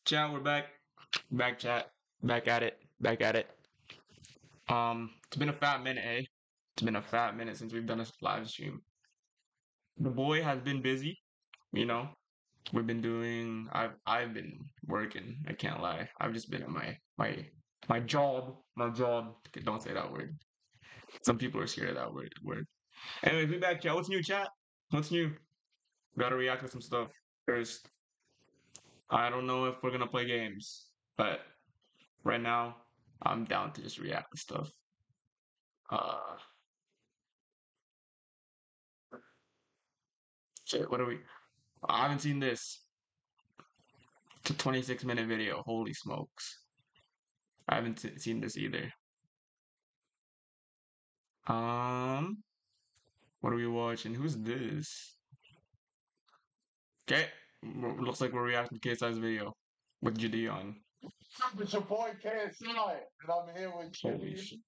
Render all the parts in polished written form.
Chat, we're back. Back chat. Back at it. Back at it. It's been a fat minute, eh? It's been a fat minute since we've done a live stream. The boy has been busy, you know. We've been doing I've been working, I can't lie. I've just been at my job. My job. Okay, don't say that word. Some people are scared of that word. Anyway, we back chat. What's new, chat? What's new? Gotta react to some stuff. First, I don't know if we're gonna play games, but right now I'm down to just react to stuff. Uh, shit, what are we? I haven't seen this. It's a 26-minute video. Holy smokes. I haven't seen this either. Um, what are we watching? Who's this? Okay, looks like we're reacting to KSI's video with GD on. It's your boy KSI, and I'm here with Holy you. shit.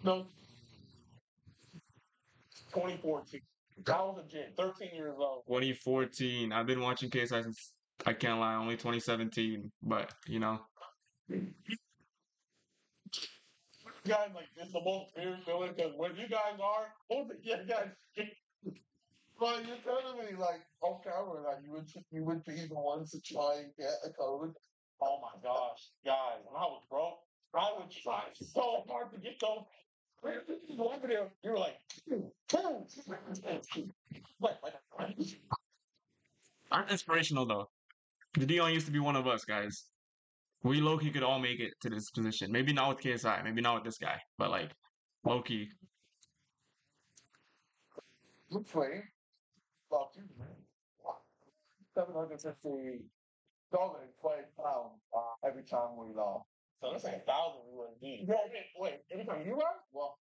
No, 2014. I was a kid, 13 years old. 2014. I've been watching KSI since, I can't lie, only 2017. But, you know, Guys, like, it's the most weird feeling because when you guys are, you guys, like, you're telling me, like, on camera, like, you would be the ones to try and get a code. Oh my gosh, guys, when I was broke, I would try so hard to get those. One video, you were like, like, I'm inspirational though. The Dion used to be one of us, guys. We low-key could all make it to this position. Maybe not with KSI, maybe not with this guy, but like low-key. play, about 750 dollars play pound every time we lost. So that's like 1,000 USD. Wait, every time you lost? Well,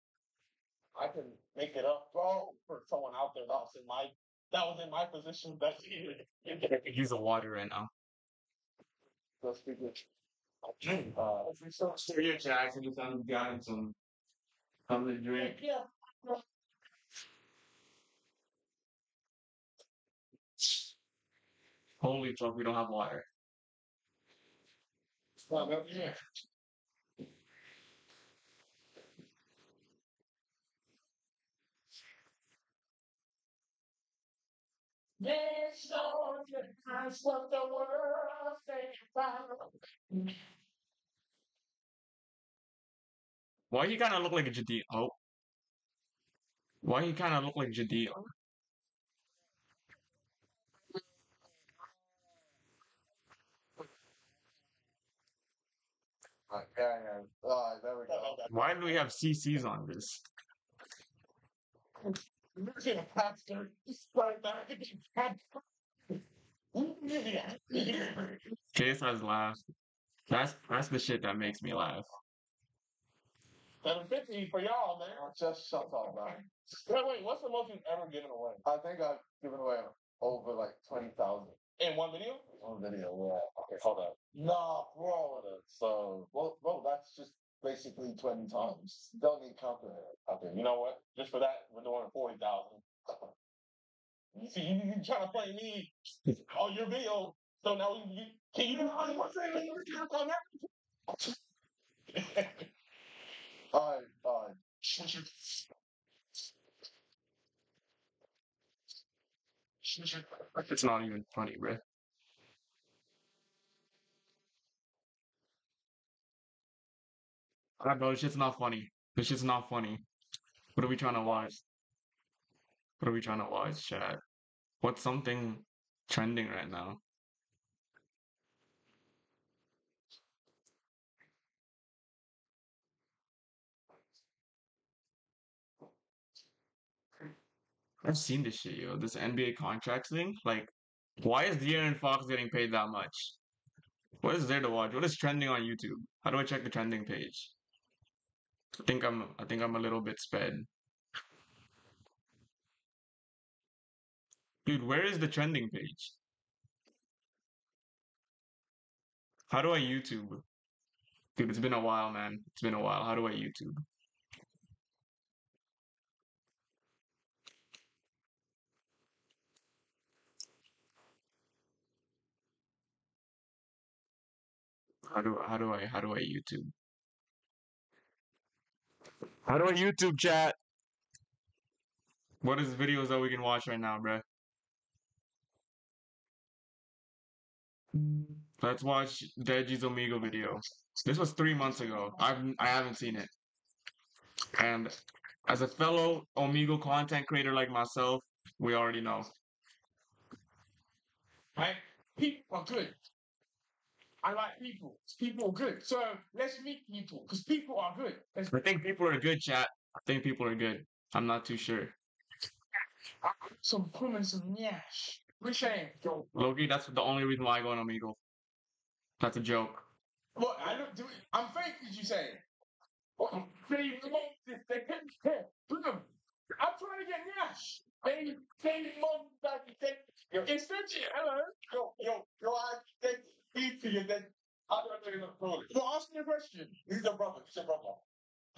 I can make it up, bro, for someone out there that was in my position that year. He's a water right now. So speaking. Sure, your Jackson just gotten some something to drink. Yeah. Holy fuck, we don't have water. Yeah. There's no difference what the world thinks about. Why he kind of look like a Jadeel? Oh, why he kind of look like Jadeel? Yeah. There we go. Why do we have CCs on this? Imagine a pastor right back. KSI's laugh. That's the shit that makes me laugh. 750 for y'all, man. Just shut up, man. Wait, what's the most you've ever given away? I think I've given away over like 20,000. In one video? One video, yeah. Okay, hold up. Nah, bro. So, well, bro, that's just basically 20 times. Don't need calculator. Okay, you know what? Just for that, we're doing 40,000. You see, you trying to play me on your video. So now can you do what's on that? Alright. It's not even funny, bro. I know this shit's not funny. This shit's not funny. What are we trying to watch? What are we trying to watch, chat? What's something trending right now? I've seen this shit, yo. This NBA contracts thing. Like, why is De'Aaron Fox getting paid that much? What is there to watch? What is trending on YouTube? How do I check the trending page? I think I'm a little bit sped. Dude, where is the trending page? How do I YouTube? Dude, it's been a while, man. It's been a while. How do I YouTube? how do I YouTube? How do I YouTube chat? What is videos that we can watch right now, bruh? Let's watch Deji's Omegle video. This was 3 months ago. I haven't seen it. And as a fellow Omegle content creator like myself, we already know. Right? People are good. I like people. People are good. So let's meet people because people are good. I think people are good, chat. I think people are good. I'm not too sure. Some pum and some nyash. Which ain't? Loki, that's the only reason why I go on Omegle. That's a joke. What? I'm fake, did you say? They boom. I'm trying to get Nash. They mom that extension. Hello. I take feed to you then. How do I tell you the phone? Well, ask me a question. He's your brother. He's your brother.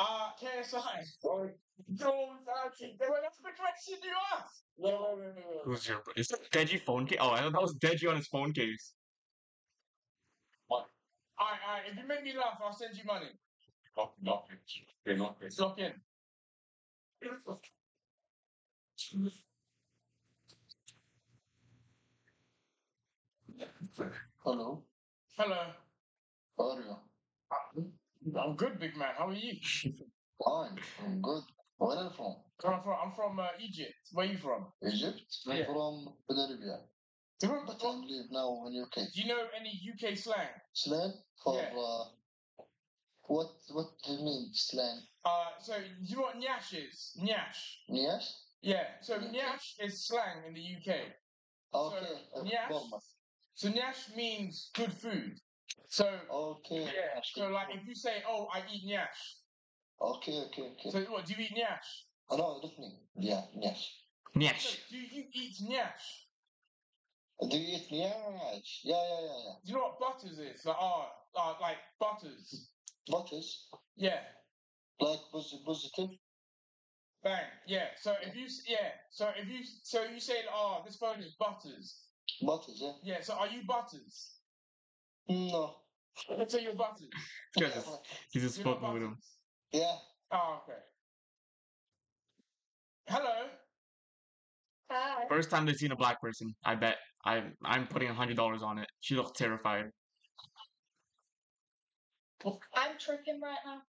KSI. Sorry. Don't actually. Well, that's the question you asked. No. Who's your? Is that Deji phone case? Oh, I thought that was Deji on his phone case. What? Alright. If you make me laugh, I'll send you money. Lock in. Lock in. Hello. Hello. How are you? I'm good, big man. How are you? Fine. I'm good. Where are you from? I'm from Egypt. Where are you from? Egypt? I'm from Bolivia. But I live now in UK. Do you know any UK slang? Slang? For what do you mean slang? So you know what nyash is? Nyash. Nyash? Yeah. So nyash is slang in the UK. Okay. So nyash. So nyash means good food. So So like if you say, "Oh, I eat nyash." Okay. So what do you eat nyash? Oh no, definitely. Yeah, nyash. Nyash. So, do you eat nyash? Do you eat nyash? Yeah. Do you know what butters is? Like butters. Butters? Yeah. Like positive? Bang. Yeah. So if you say, "Oh, this phone is butters." Butters, yeah. Yeah. So are you butters? No. So you're butters. He's just fucking with him. Yeah. Oh, okay. Hello. Hi. First time they've seen a black person. I bet. I'm putting $100 on it. She looks terrified. I'm tripping right now.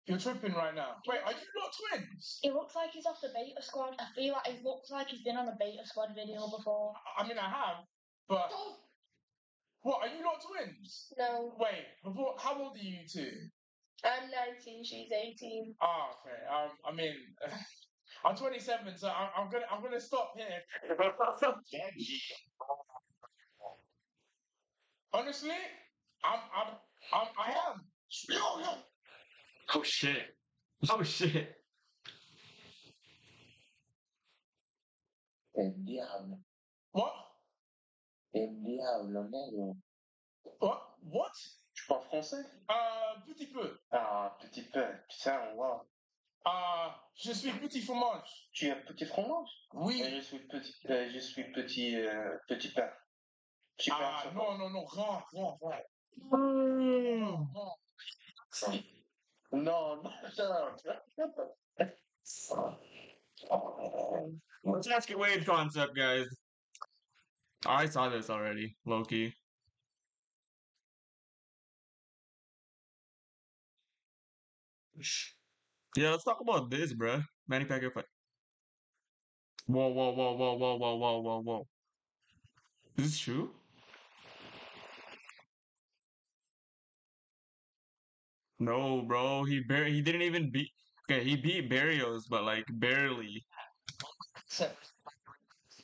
You're tripping right now. Wait, are you not twins? It looks like he's off the beta squad. I feel like it looks like he's been on the beta squad video before. I mean, I have, but what? Are you not twins? No. Wait, before how old are you two? I'm 19. She's 18. Oh, okay. I mean, I'm 27, so I'm gonna stop here. Honestly, I am. Oh shit. Oh shit. El diablo. What? El diablo negro. What? What? Tu parles français? Petit peu. Ah, petit peu. Putain, wow. Je suis petit fromage. Tu es petit fromage? Oui. Je suis petit pain. Non, grand. Non. Let's ask a weird concept, guys. I saw this already, Loki. Yeah, let's talk about this, bruh. Manny Pacquiao fight. Whoa. Is this true? No, bro. He didn't even beat. Okay, he beat Barrios, but like barely. So,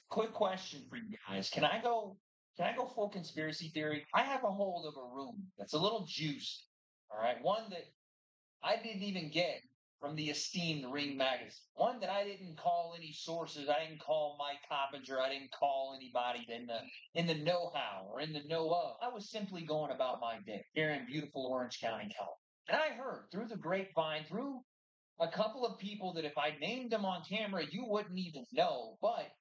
quick question for you guys. Can I go full conspiracy theory? I have a hold of a room that's a little juiced. All right. One that I didn't even get from the esteemed Ring magazine. One that I didn't call any sources. I didn't call Mike Coppinger. I didn't call anybody in the know-how or in the know-of. I was simply going about my day here in beautiful Orange County, California. And I heard through the grapevine, through a couple of people that if I named them on camera, you wouldn't even know. But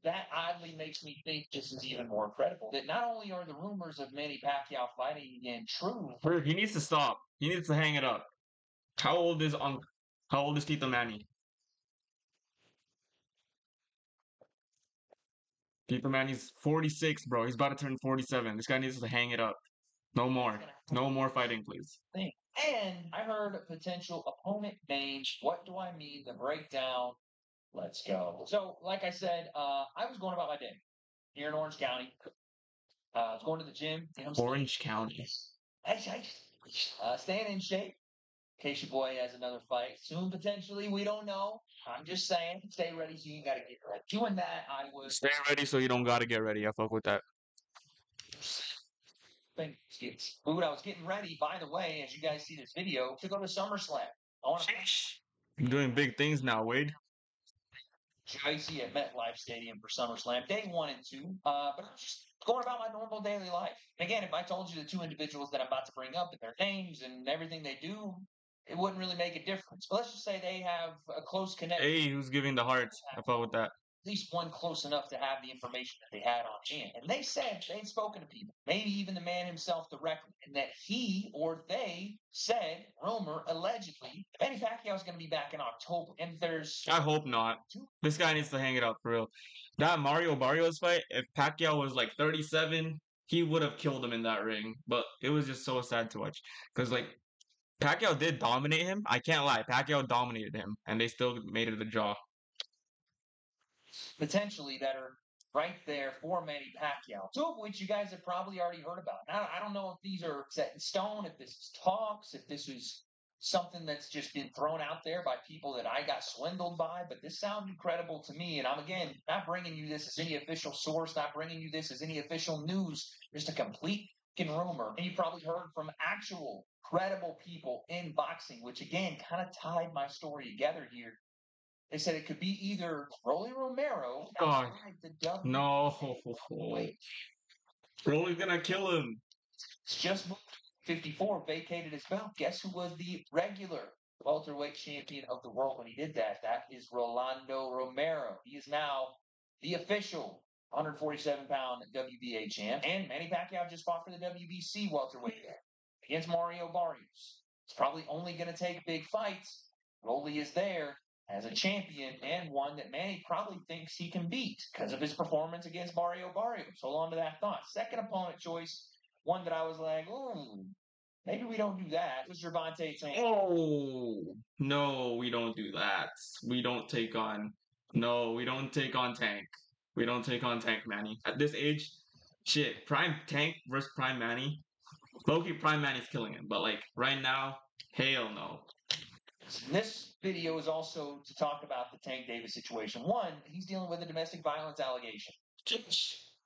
that oddly makes me think this is even more credible. That not only are the rumors of Manny Pacquiao fighting again true, Bro, he needs to stop. He needs to hang it up. How old is How old is Tito Manny? Tito Manny's 46, bro. He's about to turn 47. This guy needs to hang it up. No more. No more fighting, please. thing. And I heard potential opponent names. What do I mean? The breakdown. Let's go. So, like I said, I was going about my day here in Orange County. I was going to the gym. You know, Orange County. Staying in shape. In case your boy has another fight soon, potentially. We don't know. I'm just saying, stay ready so you got to get ready. Doing that, I was Stay ready so you don't gotta get ready. I fuck with that. food. I was getting ready, by the way, as you guys see this video, to go to SummerSlam. I want to You're doing big things now, Wade. Tracy at MetLife Stadium for SummerSlam, day 1 and 2. But I'm just going about my normal daily life. Again, if I told you the two individuals that I'm about to bring up and their names and everything they do, it wouldn't really make a difference. But let's just say they have a close connection. Hey, who's giving the hearts? I fuck with that. At least one close enough to have the information that they had on hand. And they said they'd spoken to people, maybe even the man himself directly, and that he or they said, rumor, allegedly, Manny Pacquiao is going to be back in October. And there's. I hope not. This guy needs to hang it up for real. That Mario Barrios fight, if Pacquiao was like 37, he would have killed him in that ring. But it was just so sad to watch. Because, like, Pacquiao did dominate him. I can't lie. Pacquiao dominated him. And they still made it a draw. Potentially that are right there for Manny Pacquiao, two of which you guys have probably already heard about. Now, I don't know if these are set in stone, if this is talks, if this is something that's just been thrown out there by people that I got swindled by, but this sounded credible to me. And I'm, again, not bringing you this as any official source, not bringing you this as any official news, just a complete rumor. And you probably heard from actual credible people in boxing, which, again, kind of tied my story together here. They said it could be either Rolly Romero. God. No. Rolly's gonna kill him. It's just 54 vacated his belt. Guess who was the regular welterweight champion of the world when he did that? That is Rolando Romero. He is now the official 147-pound WBA champ. And Manny Pacquiao just fought for the WBC welterweight against Mario Barrios. It's probably only going to take big fights. Rolly is there as a champion and one that Manny probably thinks he can beat because of his performance against Mario Barrios. Hold on to that thought. Second opponent choice, one that I was like, ooh, maybe we don't do that. It was Gervonta Tank. Oh, no, we don't do that. We don't take on. No, we don't take on Tank. We don't take on Tank Manny. At this age, shit, Prime Tank versus Prime Manny. Loki Prime Manny's killing him, but like right now, hell no. This video is also to talk about the Tank Davis situation. One, he's dealing with a domestic violence allegation.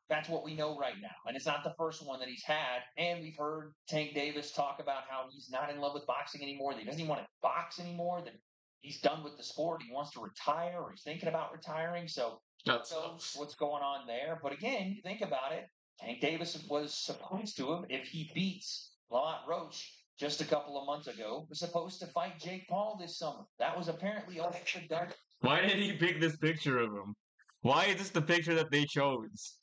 That's what we know right now. And it's not the first one that he's had. And we've heard Tank Davis talk about how he's not in love with boxing anymore, that he doesn't even want to box anymore, that he's done with the sport, he wants to retire, or he's thinking about retiring. So That's what's going on there. But again, you think about it, Tank Davis was supposed to have, if he beats Lamont Roach just a couple of months ago, was supposed to fight Jake Paul this summer. That was apparently all done. Why did he pick this picture of him? Why is this the picture that they chose?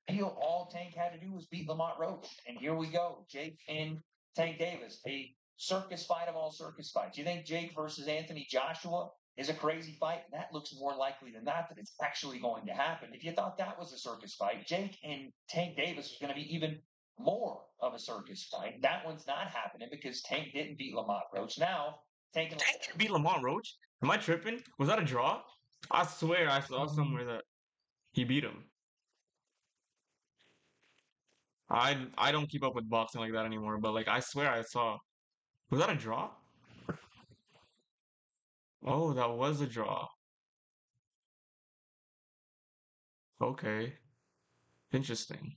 All Tank had to do was beat Lamont Roach. And here we go. Jake and Tank Davis, a circus fight of all circus fights. You think Jake versus Anthony Joshua is a crazy fight? That looks more likely than not that it's actually going to happen. If you thought that was a circus fight, Jake and Tank Davis was going to be even more of a circus fight. That one's not happening because Tank didn't beat Lamont Roach. Now, Tank beat Lamont Roach? Am I tripping? Was that a draw? I swear I saw somewhere that he beat him. I don't keep up with boxing like that anymore, but like I swear I saw. Was that a draw? Oh, that was a draw. Okay. Interesting.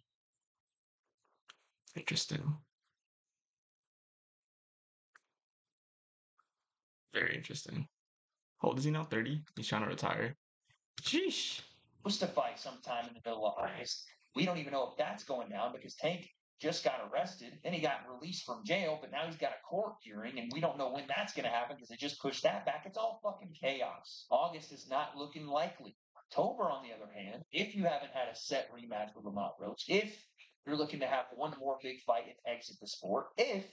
Interesting. Very interesting. How old is he now? 30? He's trying to retire. Sheesh. Supposed to fight sometime in the middle of August. We don't even know if that's going down because Tank just got arrested. Then he got released from jail, but now he's got a court hearing, and we don't know when that's going to happen because they just pushed that back. It's all fucking chaos. August is not looking likely. October, on the other hand, if you haven't had a set rematch with Lamont Roach, if you're looking to have one more big fight and exit the sport, if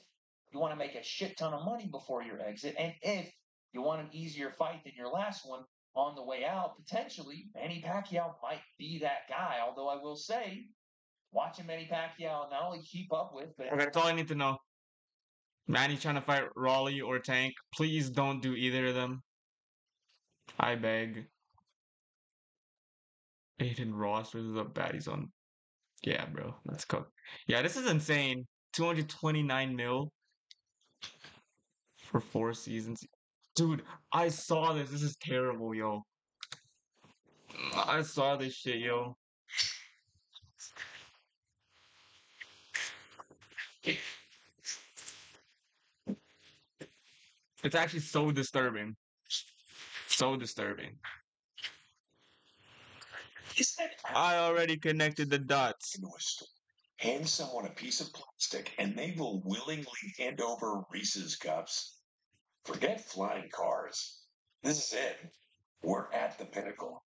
you want to make a shit ton of money before your exit, and if you want an easier fight than your last one on the way out, potentially Manny Pacquiao might be that guy. Although I will say, watching Manny Pacquiao not only keep up with, but Okay, that's all I need to know. Manny trying to fight Raleigh or Tank. Please don't do either of them. I beg. Aiden Ross versus the baddies on. Yeah, bro. Let's cook. Yeah, this is insane. 229 mil for 4 seasons. Dude, I saw this. This is terrible, yo. I saw this shit, yo. It's actually so disturbing. So disturbing. I already connected the dots. into a store. Hand someone a piece of plastic and they will willingly hand over Reese's cups. Forget flying cars. This is it. We're at the pinnacle.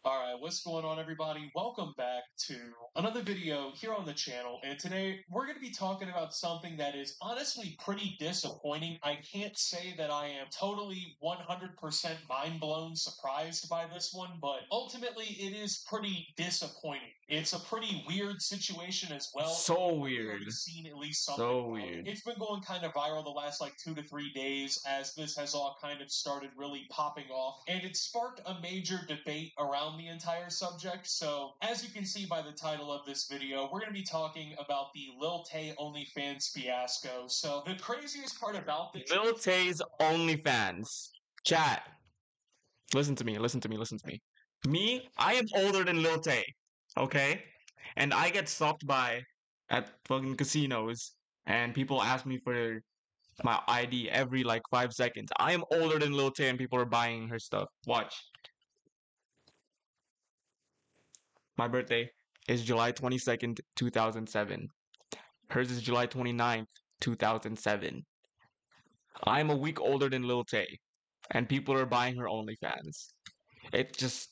All right, what's going on, everybody? Welcome back to another video here on the channel. And today we're going to be talking about something that is honestly pretty disappointing. I can't say that I am totally 100% mind blown surprised by this one, but ultimately it is pretty disappointing. It's a pretty weird situation as well. So We've weird. already seen at least something So about it. weird. It's been going kind of viral the last like 2 to 3 days as this has all kind of started really popping off, and it sparked a major debate around the entire subject. So as you can see by the title of this video, we're going to be talking about the Lil Tay OnlyFans fiasco. So the craziest part about this, Lil Tay's OnlyFans. Chat. Listen to me, listen to me, listen to me. Me, I am older than Lil Tay. Okay? And I get stopped by at fucking casinos and people ask me for my ID every like 5 seconds. I am older than Lil Tay and people are buying her stuff. Watch. My birthday is July 22nd, 2007. Hers is July 29th, 2007. I'm a week older than Lil Tay, and people are buying her OnlyFans. It's just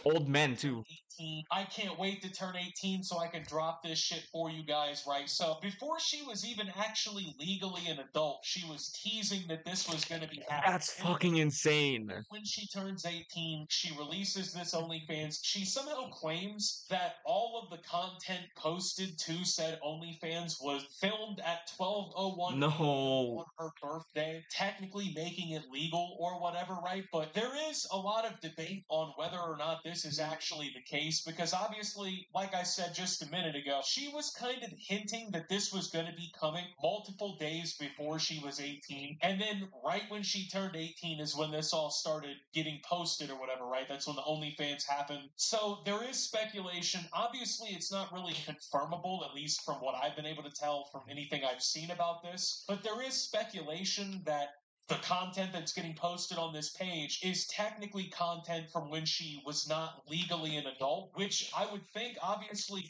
old men too. 18. I can't wait to turn 18 so I can drop this shit for you guys, right? So before she was even actually legally an adult, she was teasing that this was going to be happening. That's fucking insane. When she turns 18, she releases this OnlyFans. She somehow claims that all of the content posted to said OnlyFans was filmed at 12:01 No. on her birthday, technically making it legal or whatever, right? But there is a lot of debate on whether or not this is actually the case, because obviously, like I said just a minute ago, she was kind of hinting that this was going to be coming multiple days before she was 18, and then right when she turned 18 is when this all started getting posted or whatever, right? That's when the OnlyFans happened. So there is speculation. Obviously, it's not really confirmable, at least from what I've been able to tell from anything I've seen about this, but there is speculation that the content that's getting posted on this page is technically content from when she was not legally an adult, which I would think, obviously,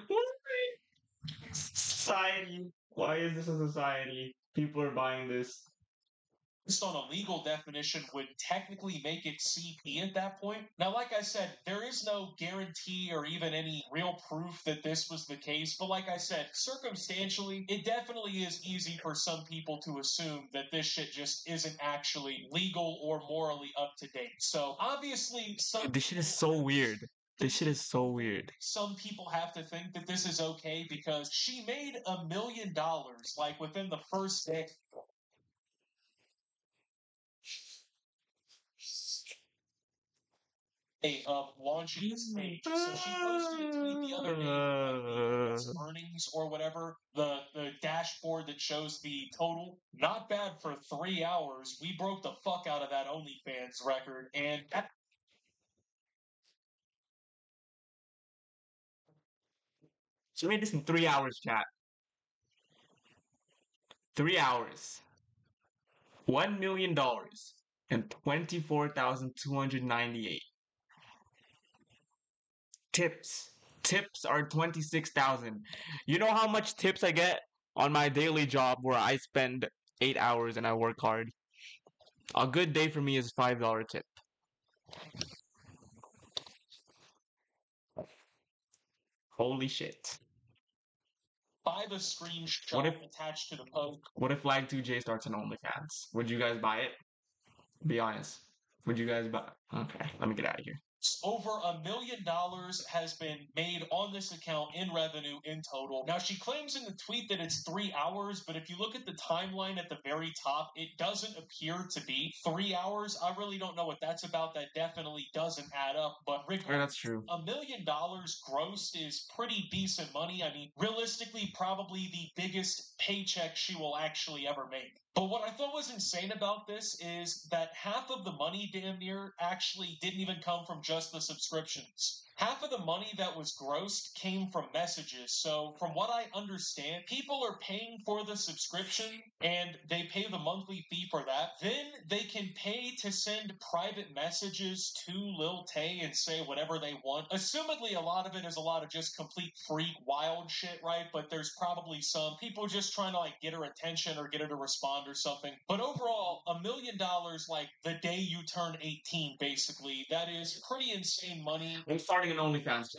What? Society. Why is this a society? People are buying this. based on a legal definition, would technically make it CP at that point. Now, like I said, there is no guarantee or even any real proof that this was the case, but like I said, circumstantially, it definitely is easy for some people to assume that this shit just isn't actually legal or morally up to date. So, obviously, Dude, this shit is so weird. This shit is so weird. some people have to think that this is okay because she made $1 million like within the first day of launching this page. So she posted a tweet the other day with like the earnings or whatever, the dashboard that shows the total. Not bad for 3 hours. We broke the fuck out of that OnlyFans record, and She made this in 3 hours, chat. 3 hours. $1 million and 24,298 tips. Tips are 26,000. You know how much tips I get on my daily job where I spend 8 hours and I work hard? A good day for me is $5 tip. Holy shit. By the screenshot What if attached to the post. what if LagtuJ starts an OnlyFans? Would you guys buy it? Be honest. Would you guys buy? Okay, let me get out of here. Over $1 million has been made on this account in revenue in total. Now, she claims in the tweet that it's 3 hours, but if you look at the timeline at the very top, it doesn't appear to be 3 hours. I really don't know what that's about. That definitely doesn't add up, but Yeah, that's true. $1 million grossed is pretty decent money. I mean, realistically, probably the biggest paycheck she will actually ever make. But what I thought was insane about this is that half of the money damn near actually didn't even come from just the subscriptions. Half of the money that was grossed came from messages. So, from what I understand, people are paying for the subscription and they pay the monthly fee for that. Then they can pay to send private messages to Lil Tay and say whatever they want. Assumedly, a lot of it is a lot of just complete freak, wild shit, right? But there's probably some people just trying to like get her attention or get her to respond or something. But overall, $1 million like the day you turn 18, basically, that is pretty insane money. I'm starting an OnlyFans.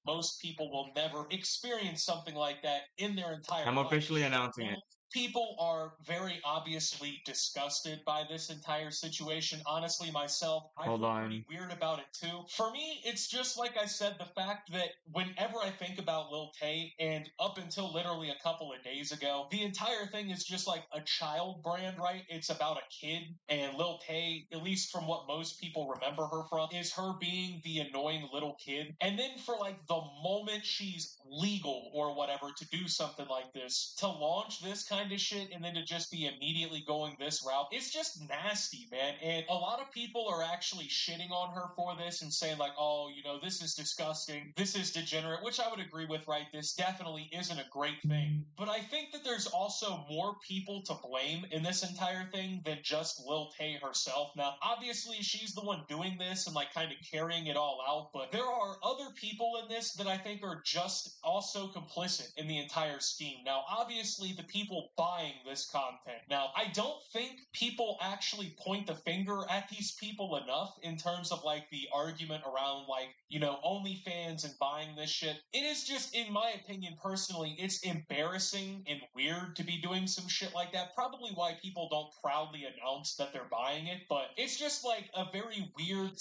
Most people will never experience something like that in their entire I'm life. officially announcing it. People are very obviously disgusted by this entire situation. Honestly, myself, I Hold feel on. pretty weird about it too. For me, it's just like I said, the fact that whenever I think about Lil Tay, and up until literally a couple of days ago, the entire thing is just like a child brand, right? It's about a kid, and Lil Tay, at least from what most people remember her from, is her being the annoying little kid. And then for like the moment she's legal or whatever to do something like this, to launch this kind of shit and then to just be immediately going this route, it's just nasty, man. And a lot of people are actually shitting on her for this and saying like, oh, you know, this is disgusting, this is degenerate, which I would agree with, right? This definitely isn't a great thing. But I think that there's also more people to blame in this entire thing than just Lil Tay herself. Now, obviously, she's the one doing this and like kind of carrying it all out, but there are other people in this that I think are just also complicit in the entire scheme. Now, obviously, the people buying this content. Now, I don't think people actually point the finger at these people enough in terms of like the argument around like, you know, OnlyFans and buying this shit. It is just, in my opinion, personally, it's embarrassing and weird to be doing some shit like that. Probably why people don't proudly announce that they're buying it, but it's just like a very weird.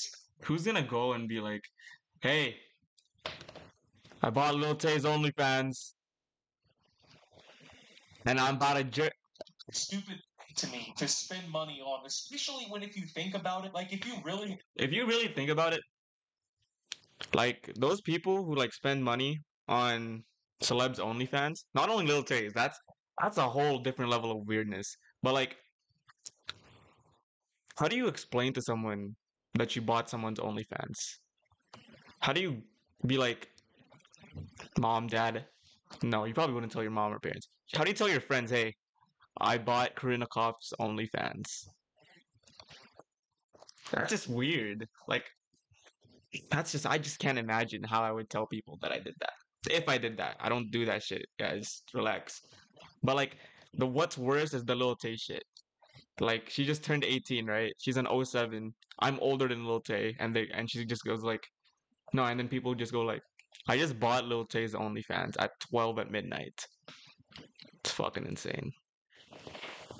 Who's gonna go and be like, hey, I bought Lil Tay's OnlyFans, and I'm about to Stupid to me to spend money on, especially when if you think about it, like if you really think about it, like those people who like spend money on celebs OnlyFans, not only Lil Tay's, that's a whole different level of weirdness. But like, how do you explain to someone that you bought someone's OnlyFans? How do you be like, mom, dad? No, you probably wouldn't tell your mom or parents. How do you tell your friends, hey, I bought Karina Koff's OnlyFans? That's just weird. Like, I just can't imagine how I would tell people that I did that. If I did that, I don't do that shit, guys. Relax. But like, what's worse is the Lil Tay shit. Like, she just turned 18, right? She's an '07. I'm older than Lil Tay, and she just goes like, no, and then people just go like, I just bought Lil Tay's OnlyFans at 12 at midnight. It's fucking insane.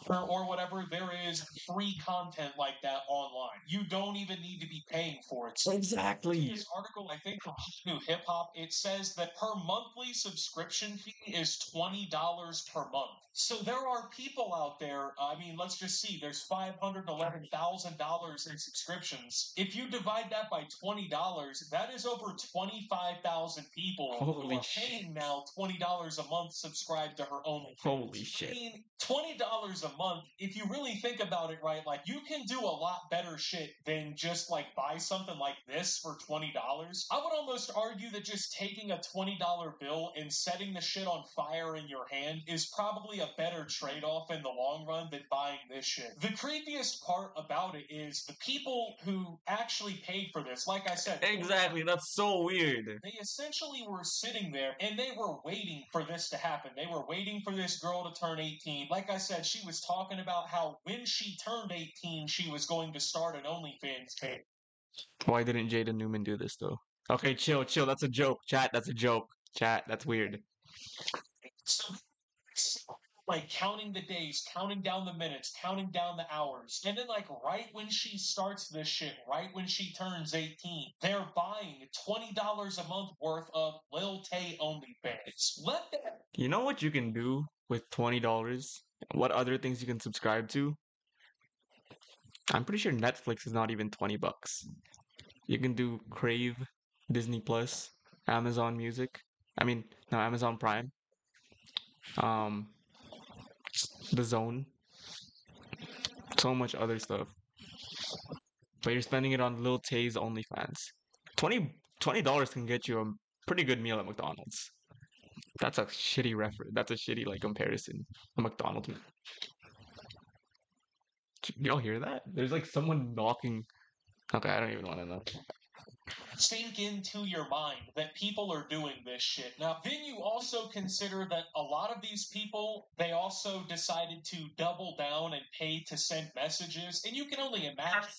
or whatever, there is free content like that online. You don't even need to be paying for it. So Exactly. this article, I think from New Hip Hop, it says that her monthly subscription fee is $20 per month. So there are people out there. I mean, let's just see. There's $511,000 in subscriptions. If you divide that by $20, that is over 25,000 people who are paying now $20 a month subscribe to her own. Holy shit. I mean, $20 a month, if you really think about it, right, like you can do a lot better shit than just like buy something like this for $20. I would almost argue that just taking a $20 bill and setting the shit on fire in your hand is probably a better trade-off in the long run than buying this shit. The creepiest part about it is the people who actually paid for this, like I said. Exactly, that's so weird. They essentially were sitting there and they were waiting for this to happen. They were waiting for this girl to turn 18. Like I said, she was talking about how when she turned 18, she was going to start an OnlyFans page. Why didn't Jaden Newman do this though? Okay, chill, chill. That's a joke. Chat, that's a joke. Chat, that's weird. So like counting the days, counting down the minutes, counting down the hours. And then like right when she starts this shit, right when she turns 18, they're buying $20 a month worth of Lil Tay OnlyFans. Let that You know what you can do with $20? What other things you can subscribe to? I'm pretty sure Netflix is not even 20 bucks. You can do Crave, Disney Plus, Amazon Music. I mean, no, Amazon Prime. Um, The Zone. So much other stuff. But you're spending it on Lil Tay's OnlyFans. 20 dollars can get you a pretty good meal at McDonald's. That's a shitty reference. That's a shitty like comparison. A McDonald's meal. Y'all hear that? There's like someone knocking. Okay, I don't even want to know. sink into your mind that people are doing this shit. Now, then you also consider that a lot of these people, they also decided to double down and pay to send messages, and you can only imagine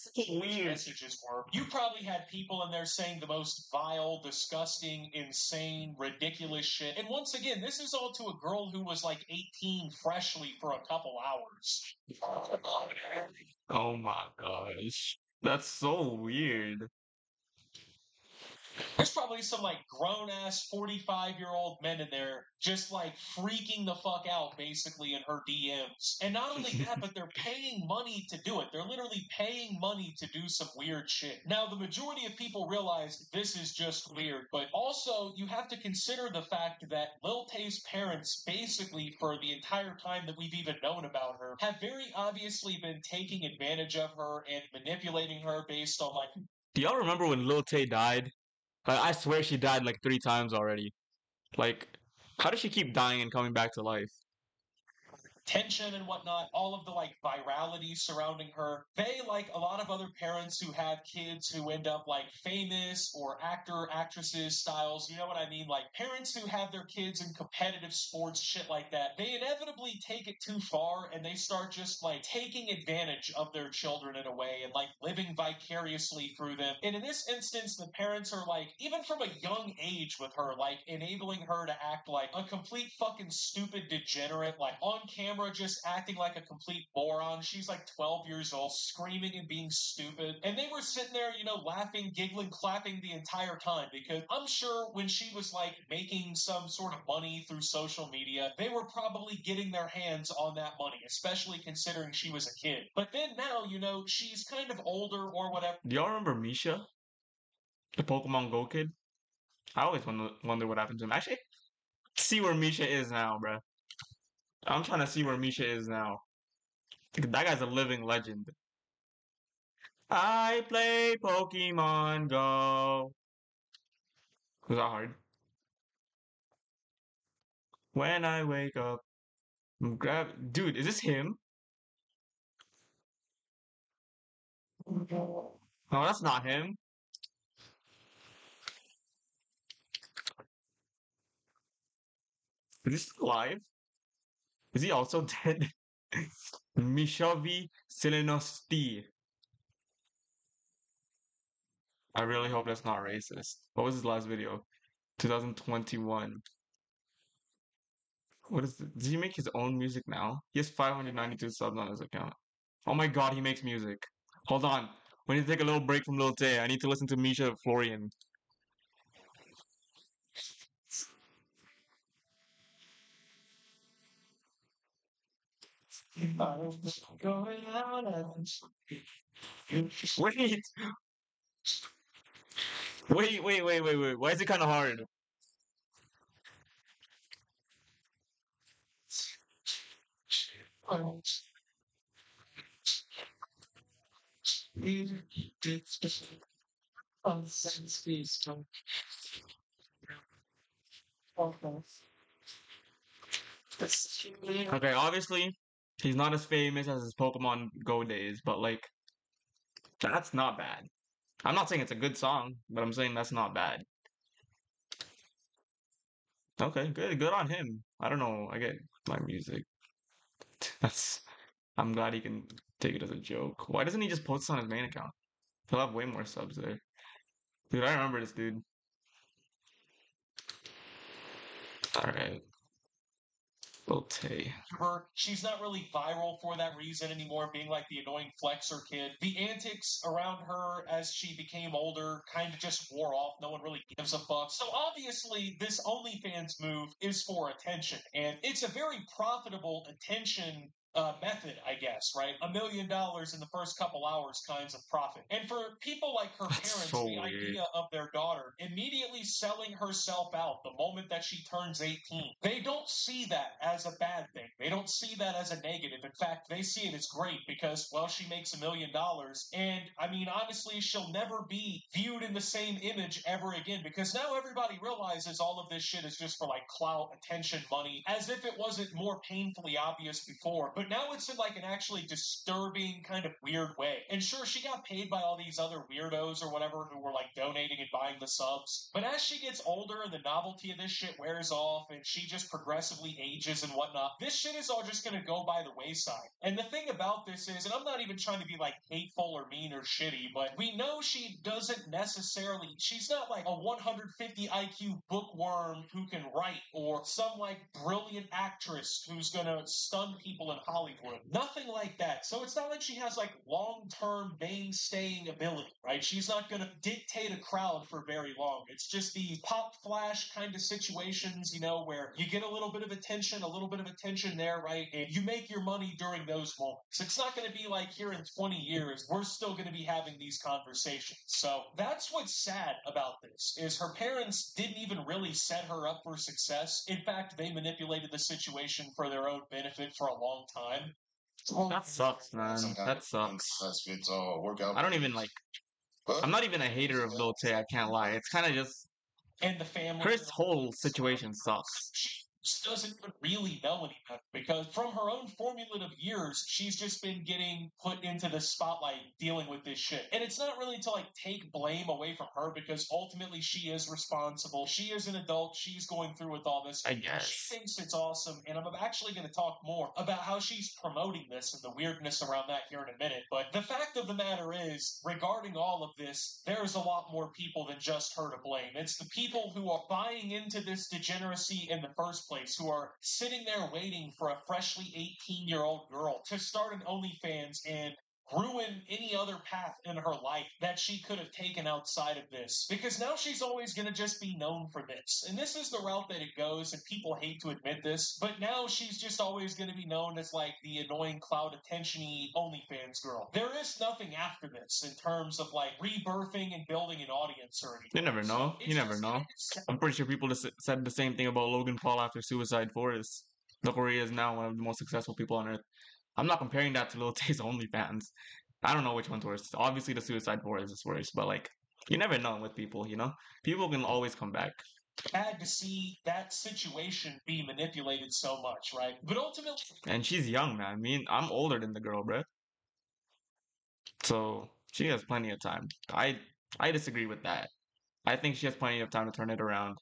which messages were. You probably had people in there saying the most vile, disgusting, insane, ridiculous shit. And once again, this is all to a girl who was like 18 freshly for a couple hours. Oh my gosh. That's so weird. There's probably some like grown ass 45-year-old men in there just like freaking the fuck out basically in her DMs. And not only that, but they're paying money to do it. They're literally paying money to do some weird shit. Now, the majority of people realize this is just weird, but also you have to consider the fact that Lil Tay's parents, basically for the entire time that we've even known about her, have very obviously been taking advantage of her and manipulating her based on like Do y'all remember when Lil Tay died? I swear she died like 3 times already. Like, how does she keep dying and coming back to life? tension and whatnot, all of the like virality surrounding her. They, like a lot of other parents who have kids who end up like famous or actresses styles, you know what I mean? Like parents who have their kids in competitive sports, shit like that, they inevitably take it too far and they start just like taking advantage of their children in a way and like living vicariously through them. And in this instance, the parents are like, even from a young age with her, like enabling her to act like a complete fucking stupid degenerate, like on camera just acting like a complete moron. She's like 12 years old, screaming and being stupid. And they were sitting there, you know, laughing, giggling, clapping the entire time because I'm sure when she was like making some sort of money through social media, they were probably getting their hands on that money, especially considering she was a kid. But then now, you know, she's kind of older or whatever. Do y'all remember Misha? The Pokemon Go kid? I always wonder what happened to him. Actually, see where Misha is now, bruh. I'm trying to see where Misha is now. That guy's a living legend. I play Pokemon Go. Was that hard? When I wake up, grab. Dude, is this him? No, that's not him. Is he still alive? Is he also dead? Mishavi Selenosti. I really hope that's not racist. What was his last video? 2021. What is it? Does he make his own music now? He has 592 subs on his account. Oh my god, he makes music. Hold on. We need to take a little break from Lil Tay. I need to listen to Misha Florian. Going out Wait! Wait. Why is it kind of hard? Okay, obviously, he's not as famous as his Pokemon Go days, but like, that's not bad. I'm not saying it's a good song, but I'm saying that's not bad. Okay, good on him. I don't know, I get my music. That's I'm glad he can take it as a joke. Why doesn't he just post it on his main account? He'll have way more subs there. Dude, I remember this dude. Alright. Lil Tay. She's not really viral for that reason anymore, being like the annoying flexer kid. The antics around her as she became older kind of just wore off. No one really gives a fuck. So obviously, this OnlyFans move is for attention, and it's a very profitable attention method, I guess, right? $1 million in the first couple hours kinds of profit. And for people like her That's parents, so the weird. idea of their daughter immediately selling herself out the moment that she turns 18, they don't see that as a bad thing. They don't see that as a negative. In fact, they see it as great because, well, she makes $1 million. And I mean, honestly, she'll never be viewed in the same image ever again because now everybody realizes all of this shit is just for like clout, attention, money, as if it wasn't more painfully obvious before. But now it's in like an actually disturbing kind of weird way. And sure, she got paid by all these other weirdos or whatever who were like donating and buying the subs. But as she gets older and the novelty of this shit wears off and she just progressively ages and whatnot, this shit is all just gonna go by the wayside. And the thing about this is, and I'm not even trying to be like hateful or mean or shitty, but we know she doesn't necessarily, she's not like a 150 IQ bookworm who can write or some like brilliant actress who's gonna stun people in Hollywood. Nothing like that. So it's not like she has like long-term mainstaying ability, right? She's not gonna dictate a crowd for very long. It's just these pop flash kind of situations, you know, where you get a little bit of attention there, right? And you make your money during those moments. It's not gonna be like here in 20 years, we're still gonna be having these conversations. So that's what's sad about this, is her parents didn't even really set her up for success. In fact, they manipulated the situation for their own benefit for a long time. That sucks, man. That sucks. I don't even like. I'm not even a hater of Lil Tay, I can't lie. It's kind of just. And the family. Chris' whole situation sucks. She doesn't even really know any better because from her own formulative years, she's just been getting put into the spotlight dealing with this shit. And it's not really to like take blame away from her because ultimately she is responsible. She is an adult. She's going through with all this. I guess. She thinks it's awesome. And I'm actually going to talk more about how she's promoting this and the weirdness around that here in a minute. But the fact of the matter is, regarding all of this, there's a lot more people than just her to blame. It's the people who are buying into this degeneracy in the first place, who are sitting there waiting for a freshly 18-year-old girl to start an OnlyFans and ruin any other path in her life that she could have taken outside of this. Because now she's always going to just be known for this. And this is the route that it goes, and people hate to admit this, but now she's just always going to be known as like the annoying cloud attention-y OnlyFans girl. There is nothing after this in terms of like rebirthing and building an audience or anything. You never know. You never know. I'm pretty sure people just said the same thing about Logan Paul after Suicide Forest. Look where he is now, one of the most successful people on earth. I'm not comparing that to Lil Tay's OnlyFans. I don't know which one's worse. Obviously, the Suicide Forest is worse, but like, you never know with people, you know? People can always come back. Sad to see that situation be manipulated so much, right? But ultimately, and she's young, man. I mean, I'm older than the girl, bruh. So she has plenty of time. I disagree with that. I think she has plenty of time to turn it around.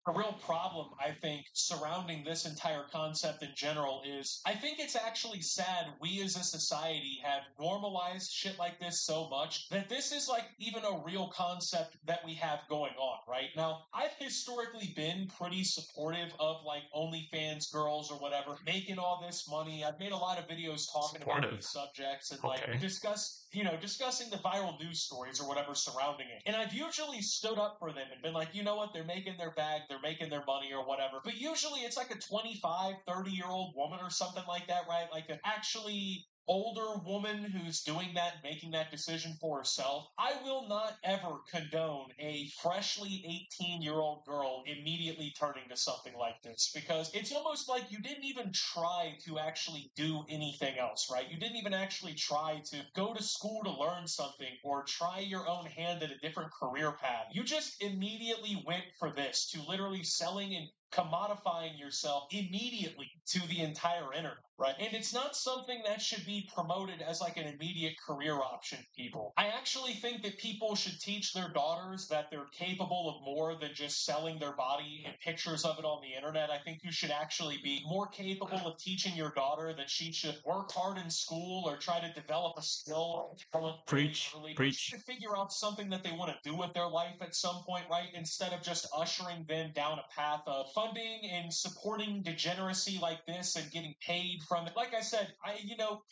A real problem, I think, surrounding this entire concept in general is I think it's actually sad we as a society have normalized shit like this so much that this is like even a real concept that we have going on, right? Now, I've historically been pretty supportive of like OnlyFans girls or whatever making all this money. I've made a lot of videos talking about these subjects and like discussing the viral news stories or whatever surrounding it. And I've usually stood up for them and been like, you know what, they're making their bag, they're making their money or whatever. But usually it's like a 25, 30-year-old woman or something like that, right? Like an actually older woman who's doing that, making that decision for herself. I will not ever condone a freshly 18-year-old girl immediately turning to something like this because it's almost like you didn't even try to actually do anything else, right? You didn't even actually try to go to school to learn something or try your own hand at a different career path. You just immediately went for this, to literally selling and commodifying yourself immediately to the entire internet, right? And it's not something that should be promoted as like an immediate career option, people. I actually think that people should teach their daughters that they're capable of more than just selling their body and pictures of it on the internet. I think you should actually be more capable of teaching your daughter that she should work hard in school or try to develop a skill or talent Preach, early. preach. To figure out something that they want to do with their life at some point, right? Instead of just ushering them down a path of funding and supporting degeneracy like this and getting paid from it. Like I said,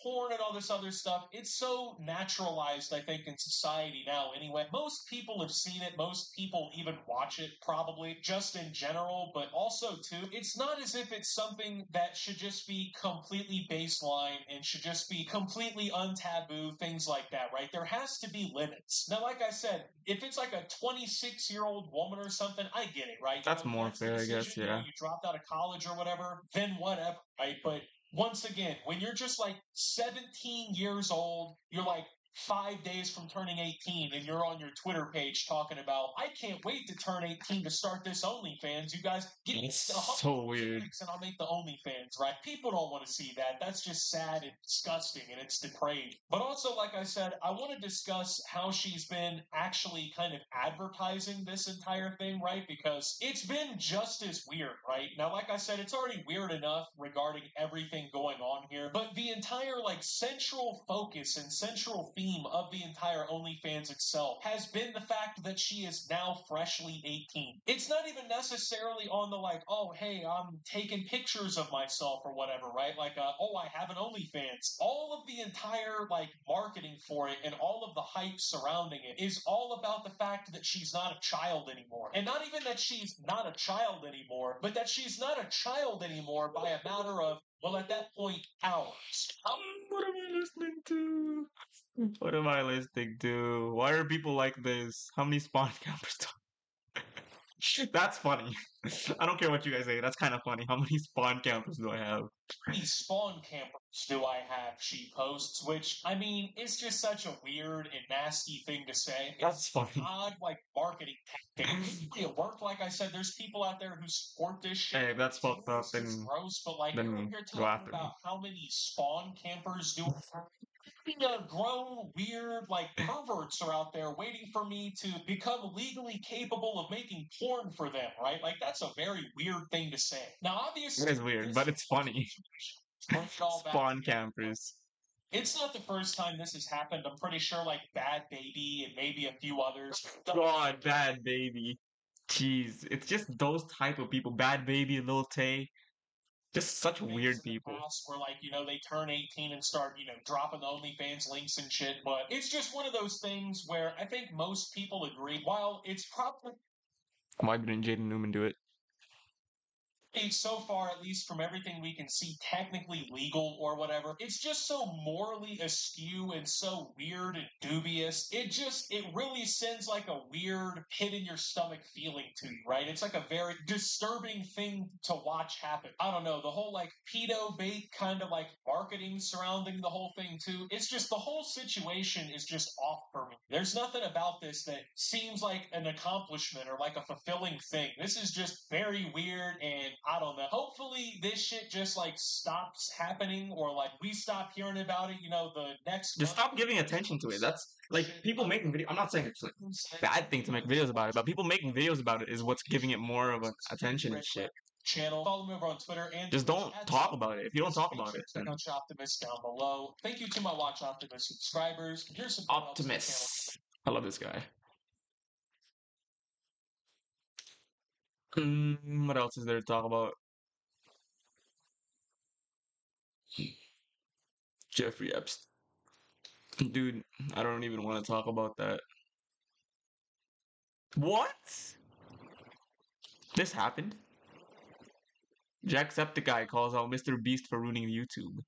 porn and all this other stuff, it's so naturalized, I think, in society now anyway. Most people have seen it. Most people even watch it, probably, just in general. But also, too, it's not as if it's something that should just be completely baseline and should just be completely untaboo, things like that, right? There has to be limits. Now, like I said, if it's like a 26-year-old woman or something, I get it, right? That's more fair, I guess, yeah. You dropped out of college or whatever, then whatever, right? But once again, when you're just like 17 years old, you're like 5 days from turning 18, and you're on your Twitter page talking about, I can't wait to turn 18 to start this OnlyFans. You guys give me It's so weird. and I'll make the OnlyFans, right? People don't want to see that. That's just sad and disgusting, and it's depraved. But also, like I said, I want to discuss how she's been actually kind of advertising this entire thing, right? Because it's been just as weird, right? Now, like I said, it's already weird enough regarding everything going on here, but the entire like central focus and central theme of the entire OnlyFans itself has been the fact that she is now freshly 18. It's not even necessarily on the like, oh, hey, I'm taking pictures of myself or whatever, right? Like, oh, I have an OnlyFans. All of the entire like marketing for it and all of the hype surrounding it is all about the fact that she's not a child anymore. And not even that she's not a child anymore, but that she's not a child anymore by a matter of, well, at that point, hours. What am I listening to? What am I listening to? Why are people like this? How many spawn campers That's funny. I don't care what you guys say. That's kind of funny. How many spawn campers do I have? These spawn campers do I have, she posts, which, I mean, it's just such a weird and nasty thing to say. That's funny. Odd, like, marketing tactic. It worked, like I said, there's people out there who support this shit. Hey, that's fucked up. It's Then gross, but, like, then you're here go talking after me. about how many spawn campers do grown, weird, like perverts are out there waiting for me to become legally capable of making porn for them, right? Like that's a very weird thing to say. Now, obviously, It is weird, but it's funny. Spawn campers. It's not the first time this has happened. I'm pretty sure, like Bad Baby and maybe a few others. God, Bad Baby. Jeez, it's just those type of people. Bad Baby, Lil Tay. Just such weird people. Where like they turn 18 and start dropping the OnlyFans links and shit. But it's just one of those things where I think most people agree. While it's probably Why didn't Jaden Newman do it? so far, at least from everything we can see, technically legal or whatever, it's just so morally askew and so weird and dubious. It really sends like a weird pit in your stomach feeling to you, right? It's like a very disturbing thing to watch happen. I don't know, the whole like pedo bait kind of like marketing surrounding the whole thing too. It's just the whole situation is just off for me. There's nothing about this that seems like an accomplishment or like a fulfilling thing. This is just very weird and I don't know. Hopefully this shit just like stops happening or like we stop hearing about it, the next Just stop giving attention to it. That's like people making video. I'm not saying it's like a bad thing to make videos about it, but people making videos about it is what's giving it more of an attention and shit. Channel. Follow me over on Twitter and just don't talk about it. If you don't talk about it, then Watch Optimus down below. Thank you to my Watch Optimus subscribers. Your support Optimus. I love this guy. What else is there to talk about? Jeffrey Epstein. Dude, I don't even want to talk about that. What? This happened? Jacksepticeye calls out Mr. Beast for ruining YouTube.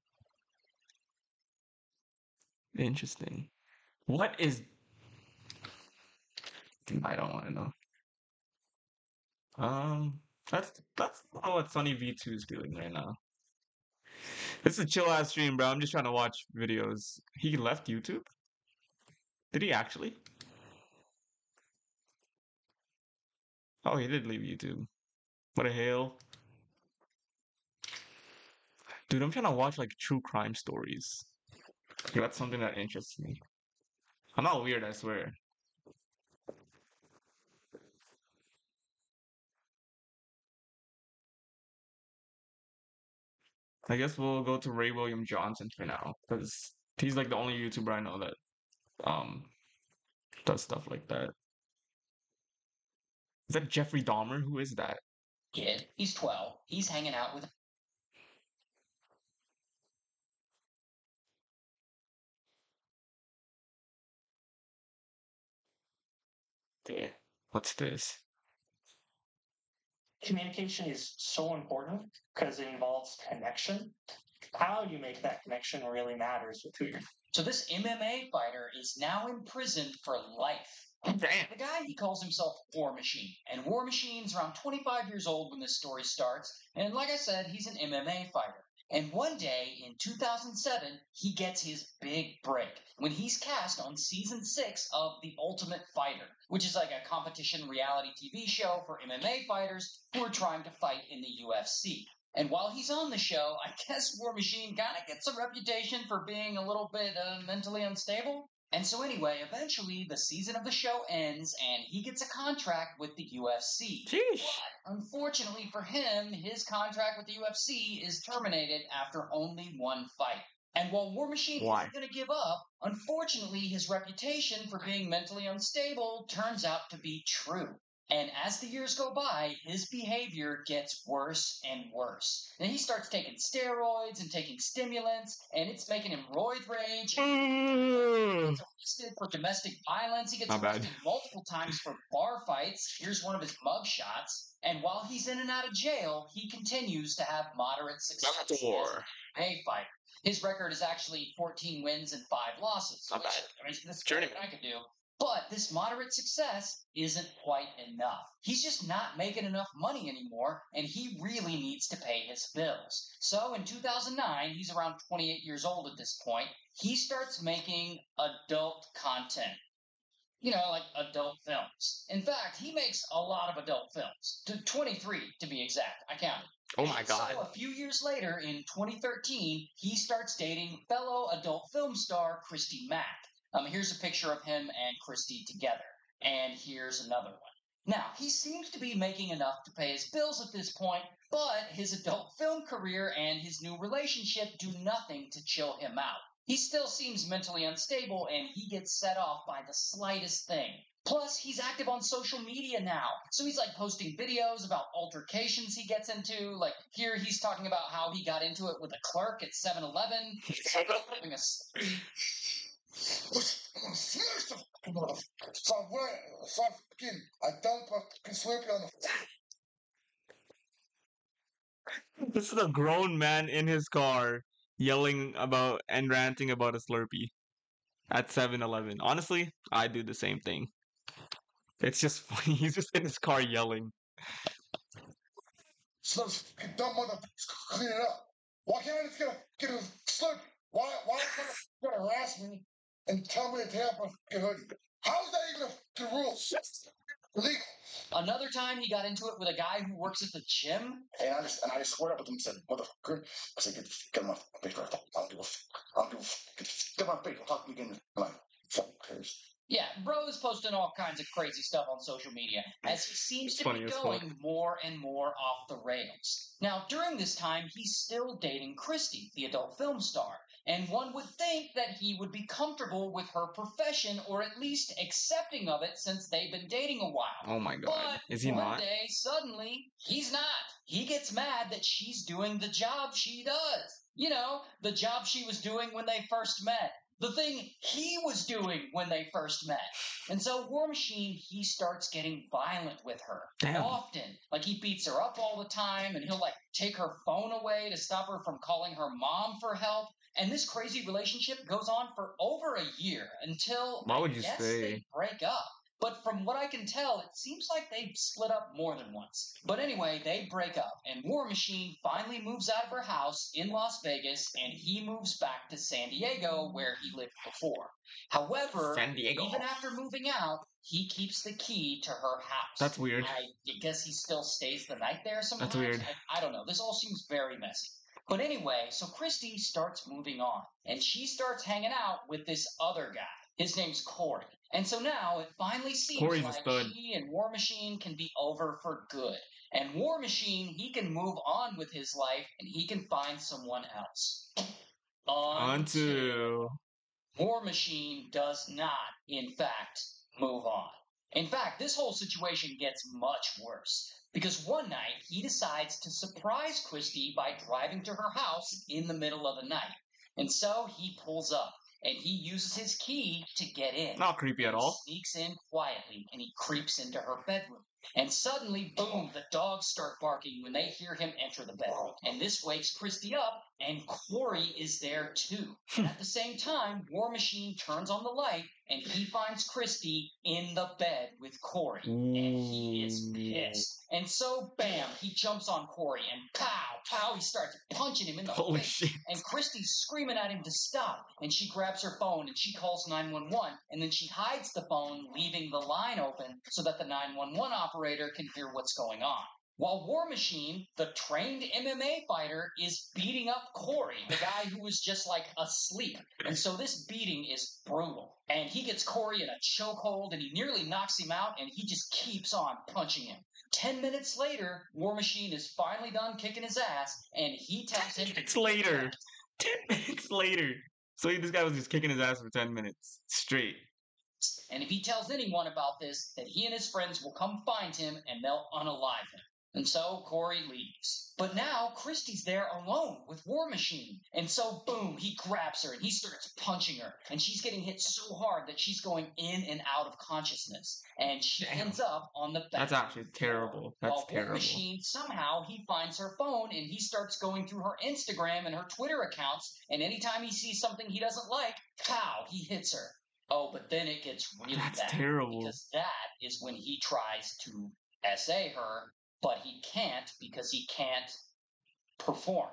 Interesting. What is... I don't want to know. That's what Sunny V2 is doing right now. This is a chill ass stream, bro. I'm just trying to watch videos. He left YouTube? Did he actually? Oh, he did leave YouTube. What a hail. Dude, I'm trying to watch like true crime stories. That's something that interests me. I'm not weird, I swear. I guess we'll go to Ray William Johnson for now, because he's like the only YouTuber I know that um does stuff like that. Is that Jeffrey Dahmer? Who is that? Kid, he's 12. He's hanging out with Yeah. What's this? Communication is so important because it involves connection. How you make that connection really matters with who you're. So this MMA fighter is now in prison for life. Damn. The guy, he calls himself War Machine. And War Machine's around 25 years old when this story starts. And like I said, he's an MMA fighter. And one day in 2007, he gets his big break when he's cast on season 6 of The Ultimate Fighter, which is like a competition reality TV show for MMA fighters who are trying to fight in the UFC. And while he's on the show, I guess War Machine kind of gets a reputation for being a little bit mentally unstable. And so anyway, eventually the season of the show ends and he gets a contract with the UFC. Sheesh. But unfortunately for him, his contract with the UFC is terminated after only one fight. And while War Machine Why? isn't going to give up, unfortunately his reputation for being mentally unstable turns out to be true. And as the years go by, his behavior gets worse and worse. And he starts taking steroids and taking stimulants, and it's making him roid rage. He gets arrested for domestic violence. He gets Not bad. arrested multiple times for bar fights. Here's one of his mug shots. And while he's in and out of jail, he continues to have moderate success as an MMA fighter. His record is actually 14 wins and 5 losses. Not bad. I mean, that's Journeyman. what I could do. But this moderate success isn't quite enough. He's just not making enough money anymore, and he really needs to pay his bills. So in 2009, he's around 28 years old at this point, he starts making adult content. You know, like adult films. In fact, he makes a lot of adult films. 23 to be exact. I counted. Oh my god. So a few years later, in 2013, he starts dating fellow adult film star Christy Mack. Here's a picture of him and Christy together. And here's another one. Now, he seems to be making enough to pay his bills at this point, but his adult film career and his new relationship do nothing to chill him out. He still seems mentally unstable and he gets set off by the slightest thing. Plus, he's active on social media now. So he's like posting videos about altercations he gets into. Like here he's talking about how he got into it with a clerk at 7-Eleven. Having a I'm gonna smash the fucking motherfucker. So I fucking, I dumped my fucking Slurpee on the. This is a grown man in his car yelling about and ranting about a Slurpee at 7-Eleven. Honestly, I do the same thing. It's just funny. He's just in his car yelling. So those fucking dumb motherfuckers clean it up. Why can't I just get a Slurpee? Why you gonna harass me and tell me to take off my fucking hoodie? How is that even the rules? Illegal. Another time he got into it with a guy who works at the gym. And I just squared up with him and said, motherfucker, I said, get on my face right now. I don't give a fuck. Get on my face. I'll talk to you again. I'm like, fuck cares. Yeah, bro is posting all kinds of crazy stuff on social media as he seems It's to funny be as going fuck. more and more off the rails. Now, during this time, he's still dating Christy, the adult film star, and one would think that he would be comfortable with her profession or at least accepting of it since they've been dating a while. Oh my god. But Is he one not? day, suddenly, he's not. He gets mad that she's doing the job she does. You know, the job she was doing when they first met. The thing he was doing when they first met. And so War Machine, he starts getting violent with her. Damn. Often. Like he beats her up all the time and he'll like take her phone away to stop her from calling her mom for help. And this crazy relationship goes on for over a year until Why would you I guess say? they break up. But from what I can tell, it seems like they've split up more than once. But anyway, they break up, and War Machine finally moves out of her house in Las Vegas, and he moves back to San Diego, where he lived before. However, San Diego. even after moving out, he keeps the key to her house. That's weird. I guess he still stays the night there sometimes. That's weird. I don't know. This all seems very messy. But anyway, so Christy starts moving on, and she starts hanging out with this other guy. His name's Corey. And so now it finally seems Corey's a like stud. she and War Machine can be over for good. And War Machine, he can move on with his life, and he can find someone else. Until War Machine does not, in fact, move on. In fact, this whole situation gets much worse. Because one night, he decides to surprise Christy by driving to her house in the middle of the night. And so he pulls up, and he uses his key to get in. not creepy at all. He sneaks in quietly, and he creeps into her bedroom. And suddenly, boom, the dogs start barking when they hear him enter the bedroom. And this wakes Christy up, and Corey is there too. And at the same time, War Machine turns on the light, and he finds Christy in the bed with Corey. And he is pissed. And so, bam, he jumps on Corey, and pow, he starts punching him in the Holy face. shit. And Christy's screaming at him to stop. And she grabs her phone and she calls 911. And then she hides the phone, leaving the line open so that the 911 operator can hear what's going on. While War Machine, the trained MMA fighter, is beating up Corey, the guy who was just like asleep. And so this beating is brutal. And he gets Corey in a chokehold and he nearly knocks him out and he just keeps on punching him. 10 minutes later, War Machine is finally done kicking his ass and he tells him 10 minutes later. 10 minutes later. So this guy was just kicking his ass for 10 minutes straight. And if he tells anyone about this, that he and his friends will come find him and they'll unalive him. And so Corey leaves. But now Christy's there alone with War Machine. And so, boom, he grabs her and he starts punching her. And she's getting hit so hard that she's going in and out of consciousness. And she ends up on the back. That's actually terrible. That's While terrible. War Machine, somehow he finds her phone and he starts going through her Instagram and her Twitter accounts. And anytime he sees something he doesn't like, pow, he hits her. Oh, but then it gets really That's bad. terrible. Because that is when he tries to SA her, but he can't because he can't perform.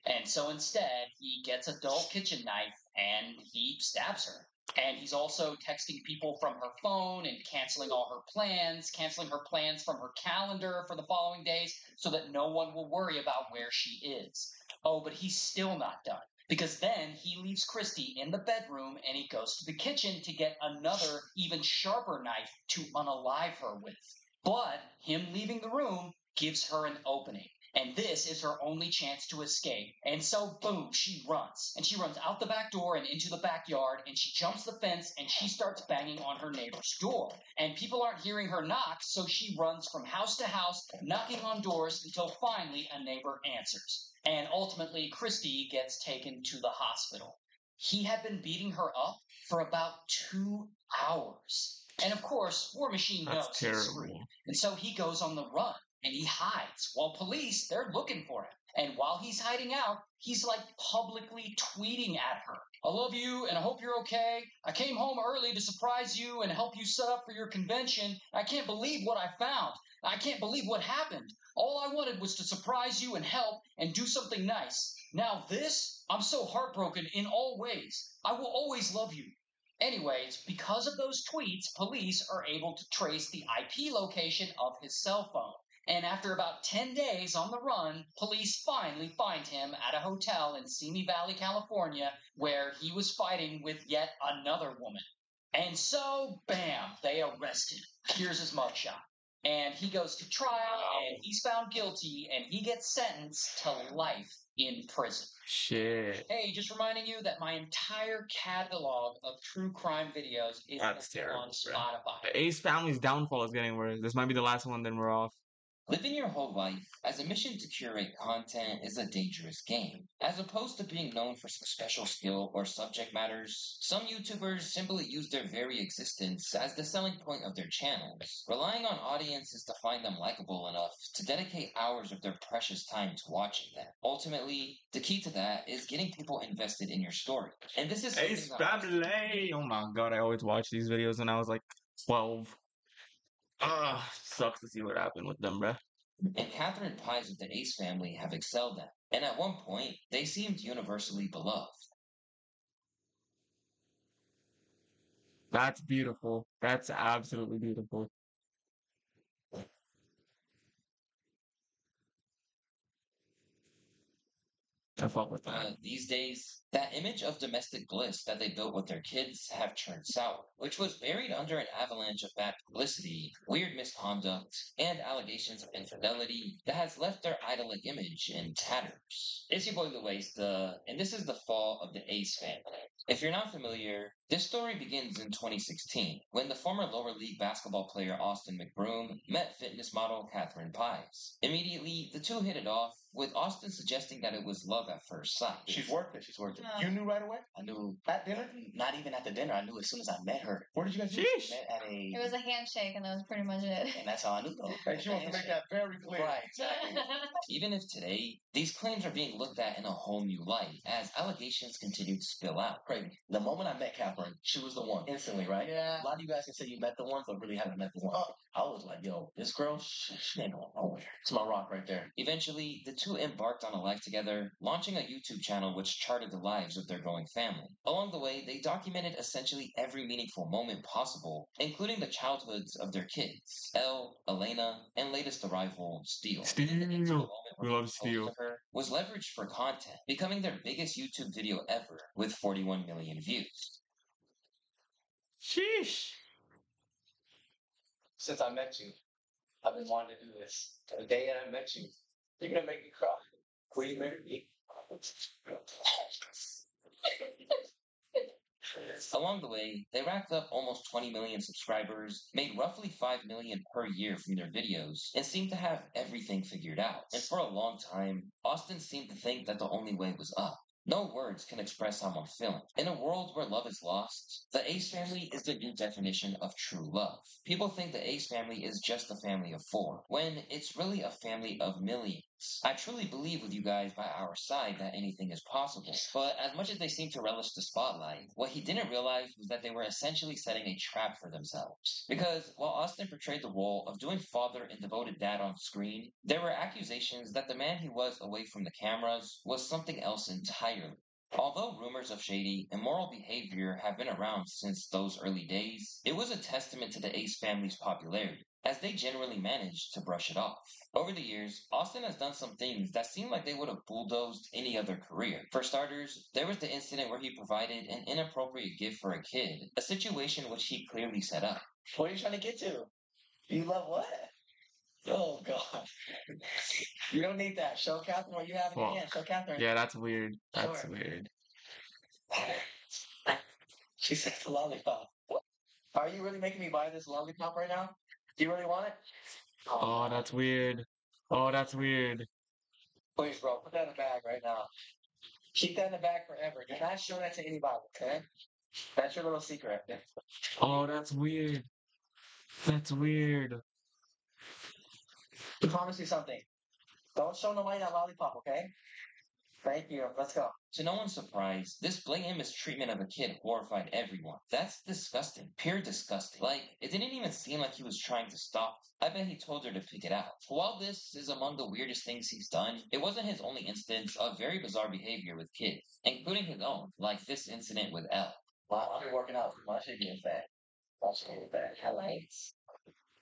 And so instead, he gets a dull kitchen knife and he stabs her. And he's also texting people from her phone and canceling all her plans, canceling her plans from her calendar for the following days so that no one will worry about where she is. Oh, but he's still not done. Because then he leaves Christy in the bedroom and he goes to the kitchen to get another, even sharper knife to unalive her with. But him leaving the room gives her an opening. And this is her only chance to escape. And so, boom, she runs. And she runs out the back door and into the backyard, and she jumps the fence, and she starts banging on her neighbor's door. And people aren't hearing her knock, so she runs from house to house, knocking on doors until finally a neighbor answers. And ultimately, Christy gets taken to the hospital. He had been beating her up for about 2 hours. And of course, War Machine knows he's screwed. And so he goes on the run. And he hides while police, they're looking for him. And while he's hiding out, he's like publicly tweeting at her. I love you and I hope you're okay. I came home early to surprise you and help you set up for your convention. I can't believe what I found. I can't believe what happened. All I wanted was to surprise you and help and do something nice. Now this, I'm so heartbroken in all ways. I will always love you. Anyways, because of those tweets, police are able to trace the IP location of his cell phone. And after about 10 days on the run, police finally find him at a hotel in Simi Valley, California, where he was fighting with yet another woman. And so, bam, they arrest him. Here's his mugshot. And he goes to trial, and he's found guilty, and he gets sentenced to life in prison. Shit. Hey, just reminding you that my entire catalog of true crime videos is on Spotify. The Ace family's downfall is getting worse. This might be the last one, then we're off. Living your whole life as a mission to curate content is a dangerous game. As opposed to being known for some special skill or subject matters, some YouTubers simply use their very existence as the selling point of their channels, relying on audiences to find them likable enough to dedicate hours of their precious time to watching them. Ultimately, the key to that is getting people invested in your story. And this is Ace family! Oh my god, I always watched these videos when I was like 12. Sucks to see what happened with them, bruh. And Catherine Pies of the Ace family have excelled at, and at one point, they seemed universally beloved. That's beautiful. That's absolutely beautiful. I fuck with that. These days, that image of domestic bliss that they built with their kids have turned sour, which was buried under an avalanche of bad publicity, weird misconduct, and allegations of infidelity that has left their idyllic image in tatters. It's your boy Luis, and this is the fall of the Ace family. If you're not familiar, this story begins in 2016 when the former lower league basketball player Austin McBroom met fitness model Catherine Pies. Immediately, the two hit it off, with Austin suggesting that it was love at first sight. She's worth it. She's worth it. Yeah. You knew right away? I knew At dinner? not even at the dinner. I knew as soon as I met her. Where did you guys meet? Sheesh. Met at a It was a handshake, and that was pretty much it. and that's how I knew though. Hey, she wants to make that very clear. Right, exactly. Even if today, these claims are being looked at in a whole new light as allegations continue to spill out. Crazy. The moment I met Catherine, she was the one instantly, right? Yeah. A lot of you guys can say you met the one, but really haven't met the one. I was like, yo, this girl, she ain't going nowhere. It's my rock right there. Eventually, the two embarked on a life together, launching a YouTube channel which charted the lives of their growing family. Along the way, they documented essentially every meaningful moment possible, including the childhoods of their kids, Elle, Elena, and latest arrival, Steele. Steel. The moment We where love they proposed Steel. to her was leveraged for content, becoming their biggest YouTube video ever with 41 million views. Sheesh. Since I met you, I've been wanting to do this. The day I met you, you're gonna make me cry. Will you marry me? Along the way, they racked up almost 20 million subscribers, made roughly 5 million per year from their videos, and seemed to have everything figured out. And for a long time, Austin seemed to think that the only way was up. No words can express how I'm feeling. In a world where love is lost, the Ace family is the new definition of true love. People think the Ace family is just a family of 4, when it's really a family of millions. I truly believe with you guys by our side that anything is possible. But as much as they seem to relish the spotlight, what he didn't realize was that they were essentially setting a trap for themselves. Because while Austin portrayed the role of doing father and devoted dad on screen, there were accusations that the man he was away from the cameras was something else entirely. Although rumors of shady, immoral behavior have been around since those early days, it was a testament to the Ace family's popularity, as they generally managed to brush it off. Over the years, Austin has done some things that seem like they would have bulldozed any other career. For starters, there was the incident where he provided an inappropriate gift for a kid, a situation which he clearly set up. What are you trying to get to? You love what? Oh God. You don't need that. Show Catherine what you have in your Well, hand. Show Catherine. Yeah, that's weird. That's Sure. weird. She says the lollipop. Are you really making me buy this lollipop right now? Do you really want it? Oh, that's weird. Oh, that's weird. Please, bro, put that in the bag right now. Keep that in the bag forever. Do not show that to anybody, okay? That's your little secret. Oh, that's weird. That's weird. I promise you something. Don't show nobody that lollipop, okay? Thank you. Let's go. To no one's surprise, this blatant mistreatment of a kid horrified everyone. That's disgusting. Pure disgusting. Like, it didn't even seem like he was trying to stop. I bet he told her to pick it out. While this is among the weirdest things he's done, it wasn't his only instance of very bizarre behavior with kids, including his own, like this incident with Elle. Wow, I've been working out. My shit getting fat. My shit getting fat. Highlights.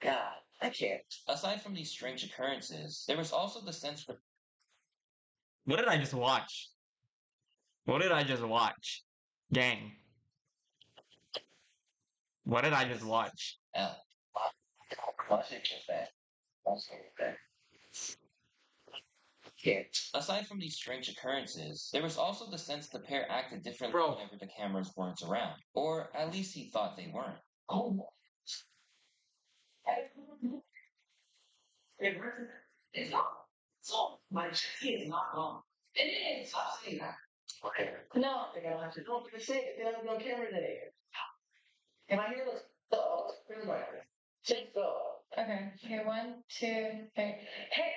God, I can't. Aside from these strange occurrences, there was also the sense that What did I just watch? What did I just watch? Gang. What did I just watch? Elle. My shit getting fat. My shit getting fat. Can't. Aside from these strange occurrences, there was also the sense the pair acted differently Bro. whenever the cameras weren't around. Or at least he thought they weren't. Oh. It's not. So, my shit is not gone. It is. Stop saying that. Okay. No. I think I don't have to. Don't say it. They don't have no camera today. Can I hear this? Oh, where's my take go. Okay. Okay. 1, 2, 3. Hey, hey,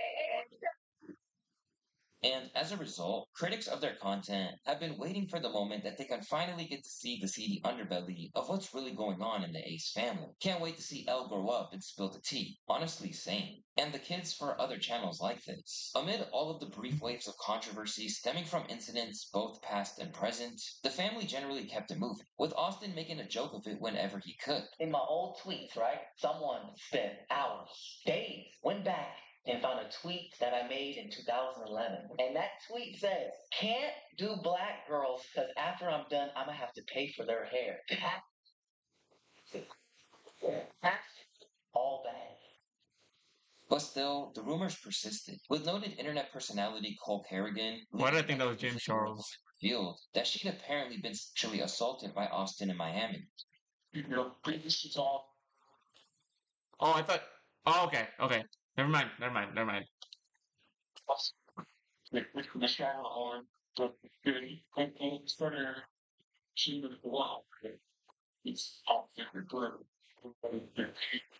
hey. And as a result, critics of their content have been waiting for the moment that they can finally get to see the seedy underbelly of what's really going on in the Ace family. Can't wait to see Elle grow up and spill the tea. Honestly, same. And the kids for other channels like this. Amid all of the brief waves of controversy stemming from incidents both past and present, the family generally kept it moving, with Austin making a joke of it whenever he could. In my old tweets, right? Someone spent hours, days, went back and found a tweet that I made in 2011. And that tweet says, can't do black girls because after I'm done, I'm going to have to pay for their hair. All bad. But still, the rumors persisted, with noted internet personality Cole Kerrigan Why did I think that was James Charles? revealed that she'd apparently been sexually assaulted by Austin in Miami. Oh, I thought. Oh, okay, okay. Never mind. It's top secret clear.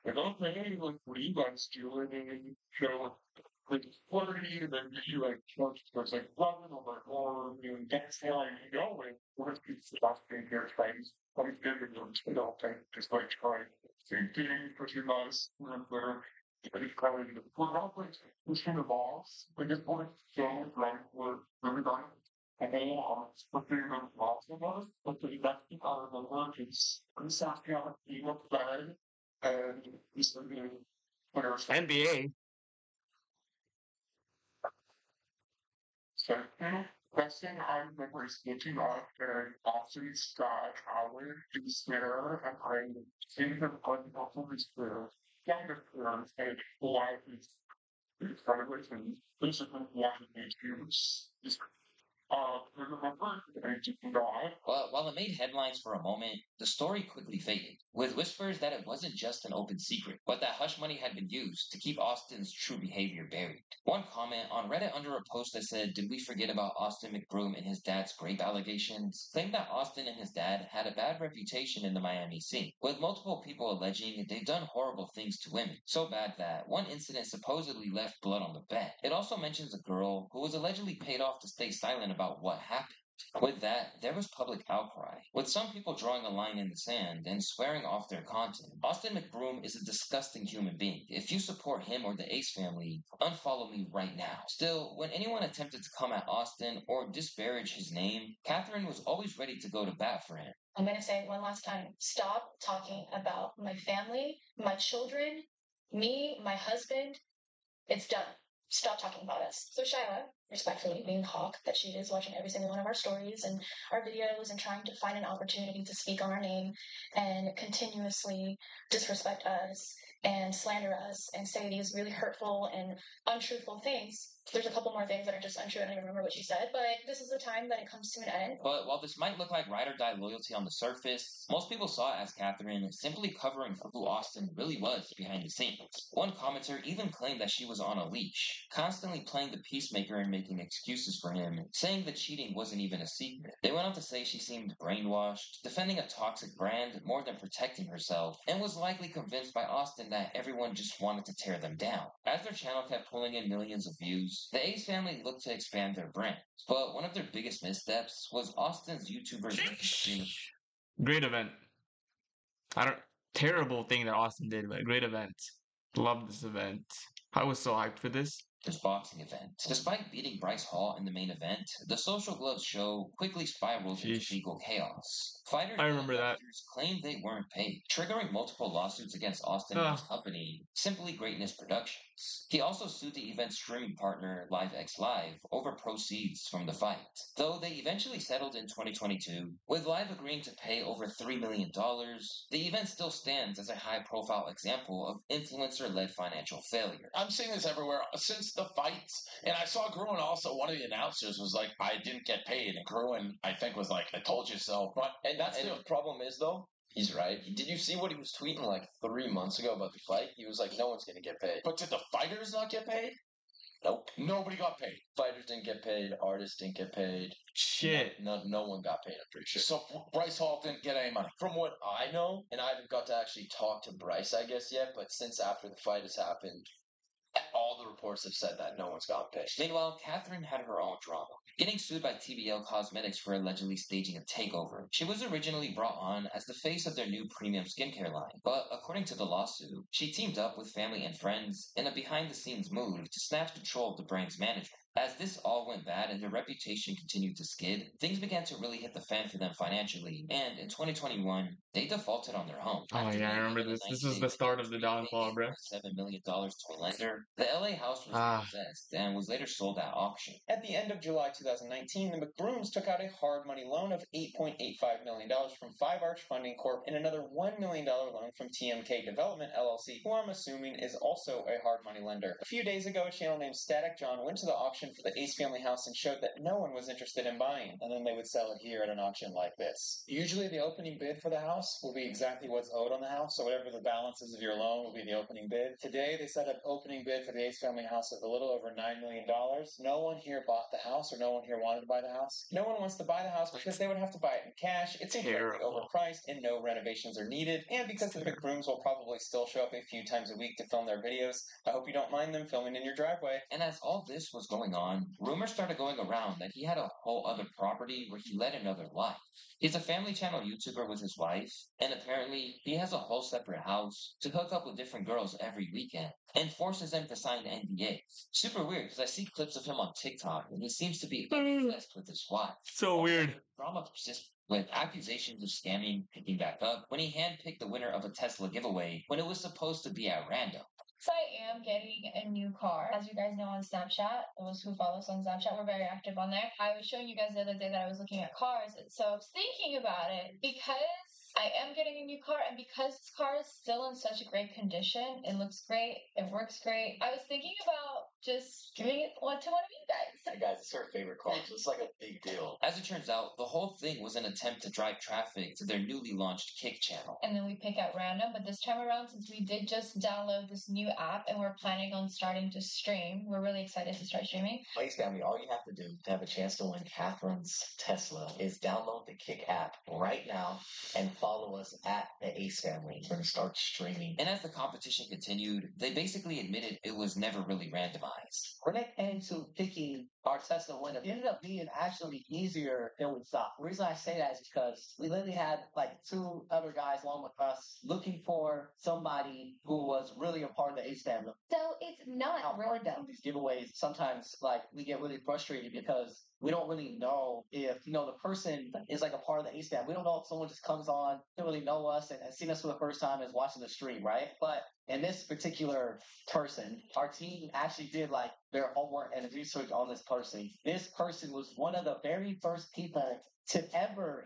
And okay, like, what are you guys doing? And you know, like, flirty, and then you like, starts like rubbing on my arm, and that's how I'm going. What if it's the last thing here, things? I'm giving them, you know, just like trying same thing, but you're not as remember. And it's kind of, we're not like pushing the boss, like, it's like so drunk, we're really not. And they are putting them lots of us, but the electing out of the workers, I'm sat on the bed, and he's looking for NBA. so, first thing I remember is looking up and Austin Scott Howard is there, and I'm seeing him on top of his chair, down the stairs, and life is kind of like, basically watching these views. Remember, I did not. But while it made headlines for a moment, the story quickly faded, with whispers that it wasn't just an open secret, but that hush money had been used to keep Austin's true behavior buried. One comment on Reddit under a post that said, "Did we forget about Austin McBroom and his dad's rape allegations?" claimed that Austin and his dad had a bad reputation in the Miami scene, with multiple people alleging they've done horrible things to women, so bad that one incident supposedly left blood on the bed. It also mentions a girl who was allegedly paid off to stay silent about what happened. With that, there was public outcry, with some people drawing a line in the sand and swearing off their content. Austin McBroom is a disgusting human being. If you support him or the Ace family, unfollow me right now. Still, when anyone attempted to come at Austin or disparage his name, Catherine was always ready to go to bat for him. I'm going to say it one last time. Stop talking about my family, my children, me, my husband. It's done. Stop talking about us. So Shyla, respectfully, being the hawk that she is, watching every single one of our stories and our videos and trying to find an opportunity to speak on our name and continuously disrespect us and slander us and say these really hurtful and untruthful things. There's a couple more things that are just untrue. I don't even remember what she said, but this is the time that it comes to an end. But while this might look like ride or die loyalty on the surface, most people saw it as Catherine simply covering for who Austin really was behind the scenes. One commenter even claimed that she was on a leash, constantly playing the peacemaker and making excuses for him, saying the cheating wasn't even a secret. They went on to say she seemed brainwashed, defending a toxic brand more than protecting herself, and was likely convinced by Austin that everyone just wanted to tear them down. As their channel kept pulling in millions of views, the Ace family looked to expand their brand. But one of their biggest missteps was Austin's YouTuber. Great event. I don't. Terrible thing that Austin did, but great event. Love this event. I was so hyped for this. Boxing event. Despite beating Bryce Hall in the main event, the Social Gloves show quickly spiraled into Sheesh. legal chaos. Fighters I remember and that. investors claimed they weren't paid, triggering multiple lawsuits against Austin and his company, Simply Greatness Productions. He also sued the event's streaming partner, LiveX Live, over proceeds from the fight. Though they eventually settled in 2022, with Live agreeing to pay over $3 million, the event still stands as a high-profile example of influencer-led financial failure. I'm seeing this everywhere since the fights, and I saw Gruen also. One of the announcers was like, "I didn't get paid," and Gruen, I think, was like, "I told you so." But And the problem is, though, he's right. Did you see what he was tweeting like 3 months ago about the fight? He was like, no one's going to get paid. But did the fighters not get paid? Nope. Nobody got paid. Fighters didn't get paid. Artists didn't get paid. Shit. No one got paid, I'm pretty sure. So Bryce Hall didn't get any money. From what I know, and I haven't got to actually talk to Bryce, I guess, yet, but since after the fight has happened, All the reports have said that no one's gotten paid. Meanwhile, Catherine had her own drama. Getting sued by TBL Cosmetics for allegedly staging a takeover. She was originally brought on as the face of their new premium skincare line, but according to the lawsuit, she teamed up with family and friends in a behind-the-scenes move to snatch control of the brand's management. As this all went bad and their reputation continued to skid, things began to really hit the fan for them financially, and in 2021, they defaulted on their home. Oh After yeah, I being remember given a this. This 90-day is the start of the window to repay downfall, bro. $8.7 million to a lender, the LA house was Ah, repossessed and was later sold at auction. At the end of July 2019, the McBrooms took out a hard money loan of $8.85 million from Five Arch Funding Corp and another $1 million loan from TMK Development LLC, who I'm assuming is also a hard money lender. A few days ago, a channel named Static John went to the auction for the Ace family house and showed that no one was interested in buying, and then they would sell it here at an auction like this. Usually the opening bid for the house will be exactly what's owed on the house, so whatever the balance is of your loan will be the opening bid. Today, they set an opening bid for the Ace family house of a little over $9 million. No one here bought the house, or no one here wanted to buy the house. No one wants to buy the house because they would have to buy it in cash. It's incredibly terrible. overpriced, and no renovations are needed. And because the McBrooms will probably still show up a few times a week to film their videos, I hope you don't mind them filming in your driveway. And as all this was going on, rumors started going around that he had a whole other property where he led another life. He's a family channel YouTuber with his wife, and apparently he has a whole separate house to hook up with different girls every weekend and forces them to sign NDAs. Super weird because I see clips of him on TikTok and he seems to be obsessed with his wife. So weird. Drama persists with accusations of scamming picking back up when he handpicked the winner of a Tesla giveaway when it was supposed to be at random. So I am getting a new car. As you guys know on Snapchat, those who follow us on Snapchat, we're very active on there. I was showing you guys the other day that I was looking at cars. So I was thinking about it because I am getting a new car, and because this car is still in such a great condition, it looks great, it works great. I was thinking about just giving it one to one of you guys. Hey guys, it's her favorite car, so it's like a big deal. As it turns out, the whole thing was an attempt to drive traffic to their newly launched Kick channel. And then we pick at random, but this time around, since we did just download this new app and we're planning on starting to stream, we're really excited to start streaming. Please, family, all you have to do to have a chance to win Catherine's Tesla is download the Kick app right now and follow us at the Ace Family. We're going to start streaming. And as the competition continued, they basically admitted it was never really randomized. When it came to picking our Tesla winner, it ended up being actually easier than we thought. The reason I say that is because we literally had like two other guys along with us looking for somebody who was really a part of the Ace family. So it's not random. These giveaways, sometimes like we get really frustrated because we don't really know if, the person is like a part of the Ace family. We don't know if someone just comes on, don't really know us and has seen us for the first time and is watching the stream, right? But in this particular person, our team actually did like their homework and research on this person. This person was one of the very first people to ever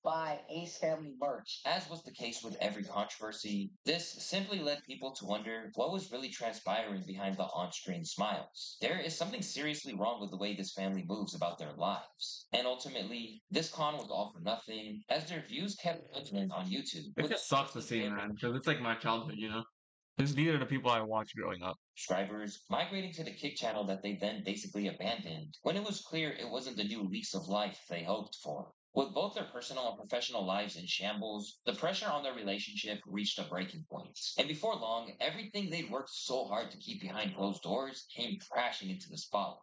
buy Ace Family merch. As was the case with every controversy, this simply led people to wonder what was really transpiring behind the on-screen smiles. There is something seriously wrong with the way this family moves about their lives. And ultimately, this con was all for nothing, as their views kept plummeting on YouTube. It just sucks to see, man, because it's like my childhood, These are the people I watched growing up. Subscribers migrating to the Kick channel that they then basically abandoned when it was clear it wasn't the new lease of life they hoped for. With both their personal and professional lives in shambles, the pressure on their relationship reached a breaking point. And before long, everything they'd worked so hard to keep behind closed doors came crashing into the spotlight.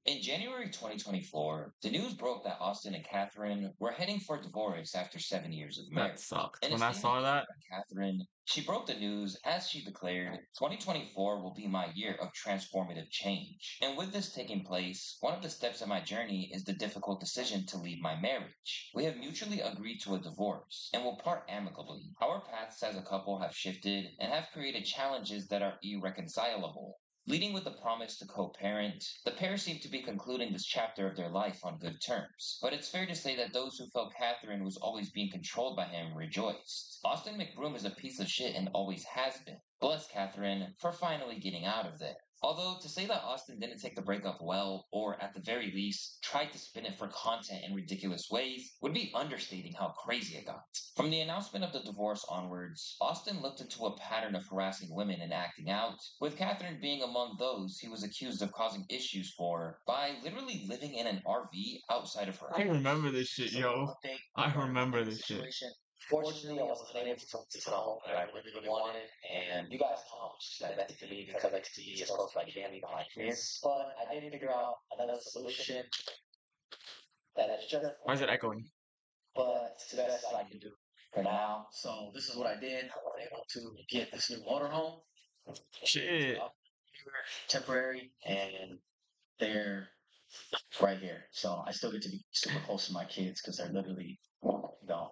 In January 2024, the news broke that Austin and Catherine were heading for divorce after 7 years of marriage. That sucked. In a When I statement saw that, by Catherine, she broke the news as she declared, 2024 will be my year of transformative change. And with this taking place, one of the steps of my journey is the difficult decision to leave my marriage. We have mutually agreed to a divorce and will part amicably. Our paths as a couple have shifted and have created challenges that are irreconcilable. Leading with the promise to co-parent, the pair seem to be concluding this chapter of their life on good terms. But it's fair to say that those who felt Catherine was always being controlled by him rejoiced. Austin McBroom is a piece of shit and always has been. Bless Catherine for finally getting out of there. Although, to say that Austin didn't take the breakup well, or at the very least, tried to spin it for content in ridiculous ways, would be understating how crazy it got. From the announcement of the divorce onwards, Austin looked into a pattern of harassing women and acting out, with Catherine being among those he was accused of causing issues for by literally living in an RV outside of her I house. remember this shit, yo. I remember this shit. Fortunately, I wasn't able to come to the home that I really, really wanted, and you guys know how much that meant to me because I get to be as close to my family and my kids. But I did figure out another solution that is just Why is it echoing? but it's the best I can do for now. So this is what I did. I was able to get this new motorhome. Shit. Temporary, and they're right here. So I still get to be super close to my kids because they're literally,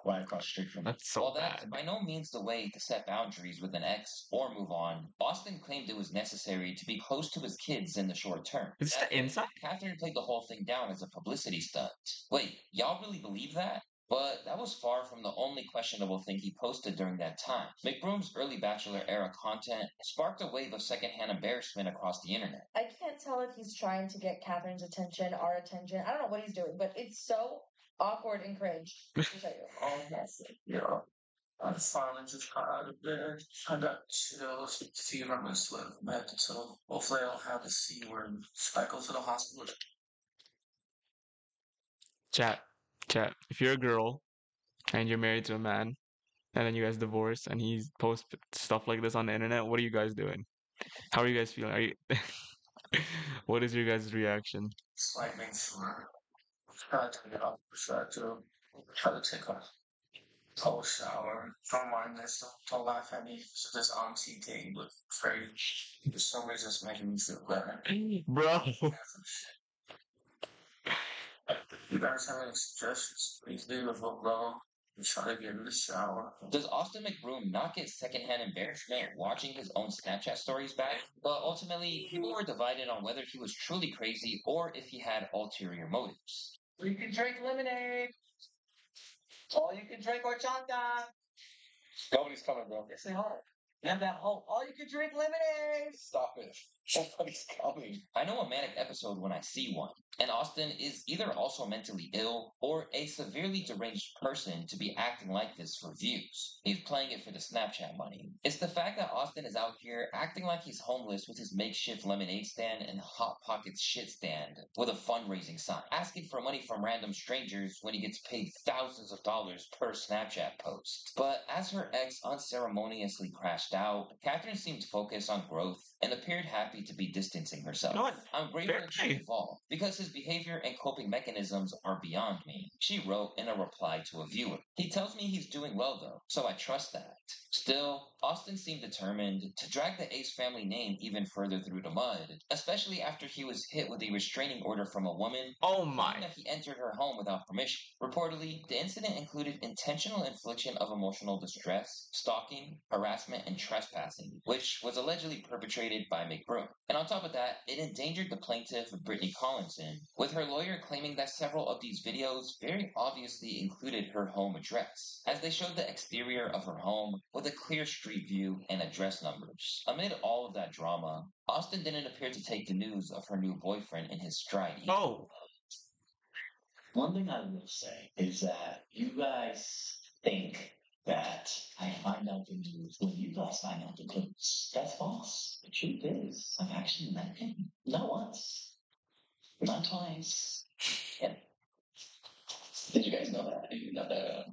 right across the street from me. That's so While that's bad. by no means the way to set boundaries with an ex or move on, Austin claimed it was necessary to be close to his kids in the short term. Is this the inside? Catherine played the whole thing down as a publicity stunt. Wait, y'all really believe that? But that was far from the only questionable thing he posted during that time. McBroom's early Bachelor era content sparked a wave of secondhand embarrassment across the internet. I can't tell if he's trying to get Catherine's attention, our attention. I don't know what he's doing, but it's so awkward and cringe. I'll show you. Oh, yes. Yeah. I finally just got out of bed. I got chills, fever on my sweat from head to toe. Hopefully, I don't have a C word. Should I go to the hospital? Chat, chat. If you're a girl and you're married to a man, and then you guys divorce, and he posts stuff like this on the internet, what are you guys doing? How are you guys feeling? Are you? What is your guys' reaction? It's like making sure. Try to get off the track too. Try to take a cold shower. Don't mind this. Don't laugh at me. It's this auntie thing, but very. For some reason, it's making me feel better. Bro. You guys have any suggestions? Please leave a vote below. I'm trying to get in the shower. Does Austin McBroom not get secondhand embarrassment watching his own Snapchat stories back? But ultimately, people were divided on whether he was truly crazy or if he had ulterior motives. You can drink lemonade. All you can drink horchata. Nobody's coming, bro. Yes, they are. And that whole all you can drink lemonade. Stop it. Nobody's coming. I know a manic episode when I see one, and Austin is either also mentally ill or a severely deranged person to be acting like this for views. He's playing it for the Snapchat money. It's the fact that Austin is out here acting like he's homeless with his makeshift lemonade stand and Hot Pockets shit stand with a fundraising sign, asking for money from random strangers when he gets paid thousands of dollars per Snapchat post. But as her ex unceremoniously crashed out, Catherine seemed focused on growth and appeared happy to be distancing herself. You know what? I'm grateful Fair she play. evolved because his behavior and coping mechanisms are beyond me. She wrote in a reply to a viewer. He tells me he's doing well though, so I trust that. Still, Austin seemed determined to drag the Ace family name even further through the mud, especially after he was hit with a restraining order from a woman Oh my. claiming that he entered her home without permission. Reportedly, the incident included intentional infliction of emotional distress, stalking, harassment, and trespassing, which was allegedly perpetrated by McBroom. And on top of that, it endangered the plaintiff, Brittany Collinson, with her lawyer claiming that several of these videos very obviously included her home address, as they showed the exterior of her home with a clear street view and address numbers. Amid all of that drama, Austin didn't appear to take the news of her new boyfriend in his stride either. Oh. One thing I will say is that you guys think that I find out the news when you guys find out the news. That's false. The truth is, I've actually met him. Not once. Not twice. Yeah. Did you guys know that? Did you know that?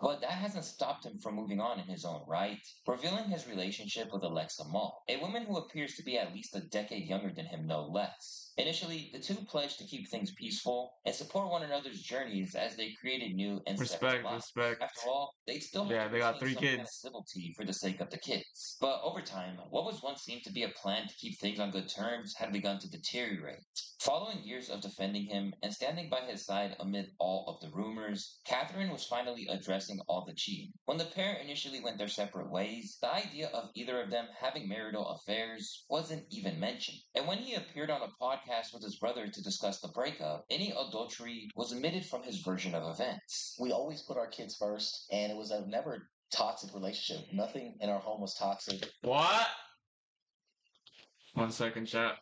But that hasn't stopped him from moving on in his own right, revealing his relationship with Alexa Mall, a woman who appears to be at least a decade younger than him, no less. Initially, the two pledged to keep things peaceful and support one another's journeys as they created new and separate Respect, lives. respect. After all, they'd still have Yeah, to they got retain 3 some kind of kids. civility for the sake of the kids. But over time, what was once seemed to be a plan to keep things on good terms had begun to deteriorate. Following years of defending him and standing by his side amid all of the rumors, Catherine was finally addressing all the cheating. When the pair initially went their separate ways, the idea of either of them having marital affairs wasn't even mentioned. And when he appeared on a podcast with his brother to discuss the breakup, any adultery was omitted from his version of events. We always put our kids first, and it was a never toxic relationship. Nothing in our home was toxic. What? 1 second, chat.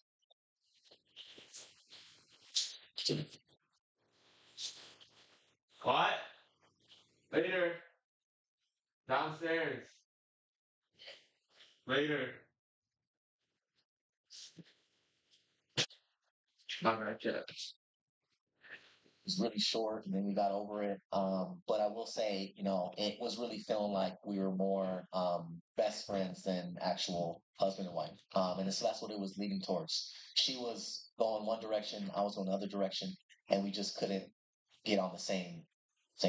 What? Later. Downstairs. Later. Alright, chat. was really short, and then we got over it. But I will say, it was really feeling like we were more best friends than actual husband and wife. And so that's what it was leading towards. She was going one direction, I was going the other direction, and we just couldn't get on the same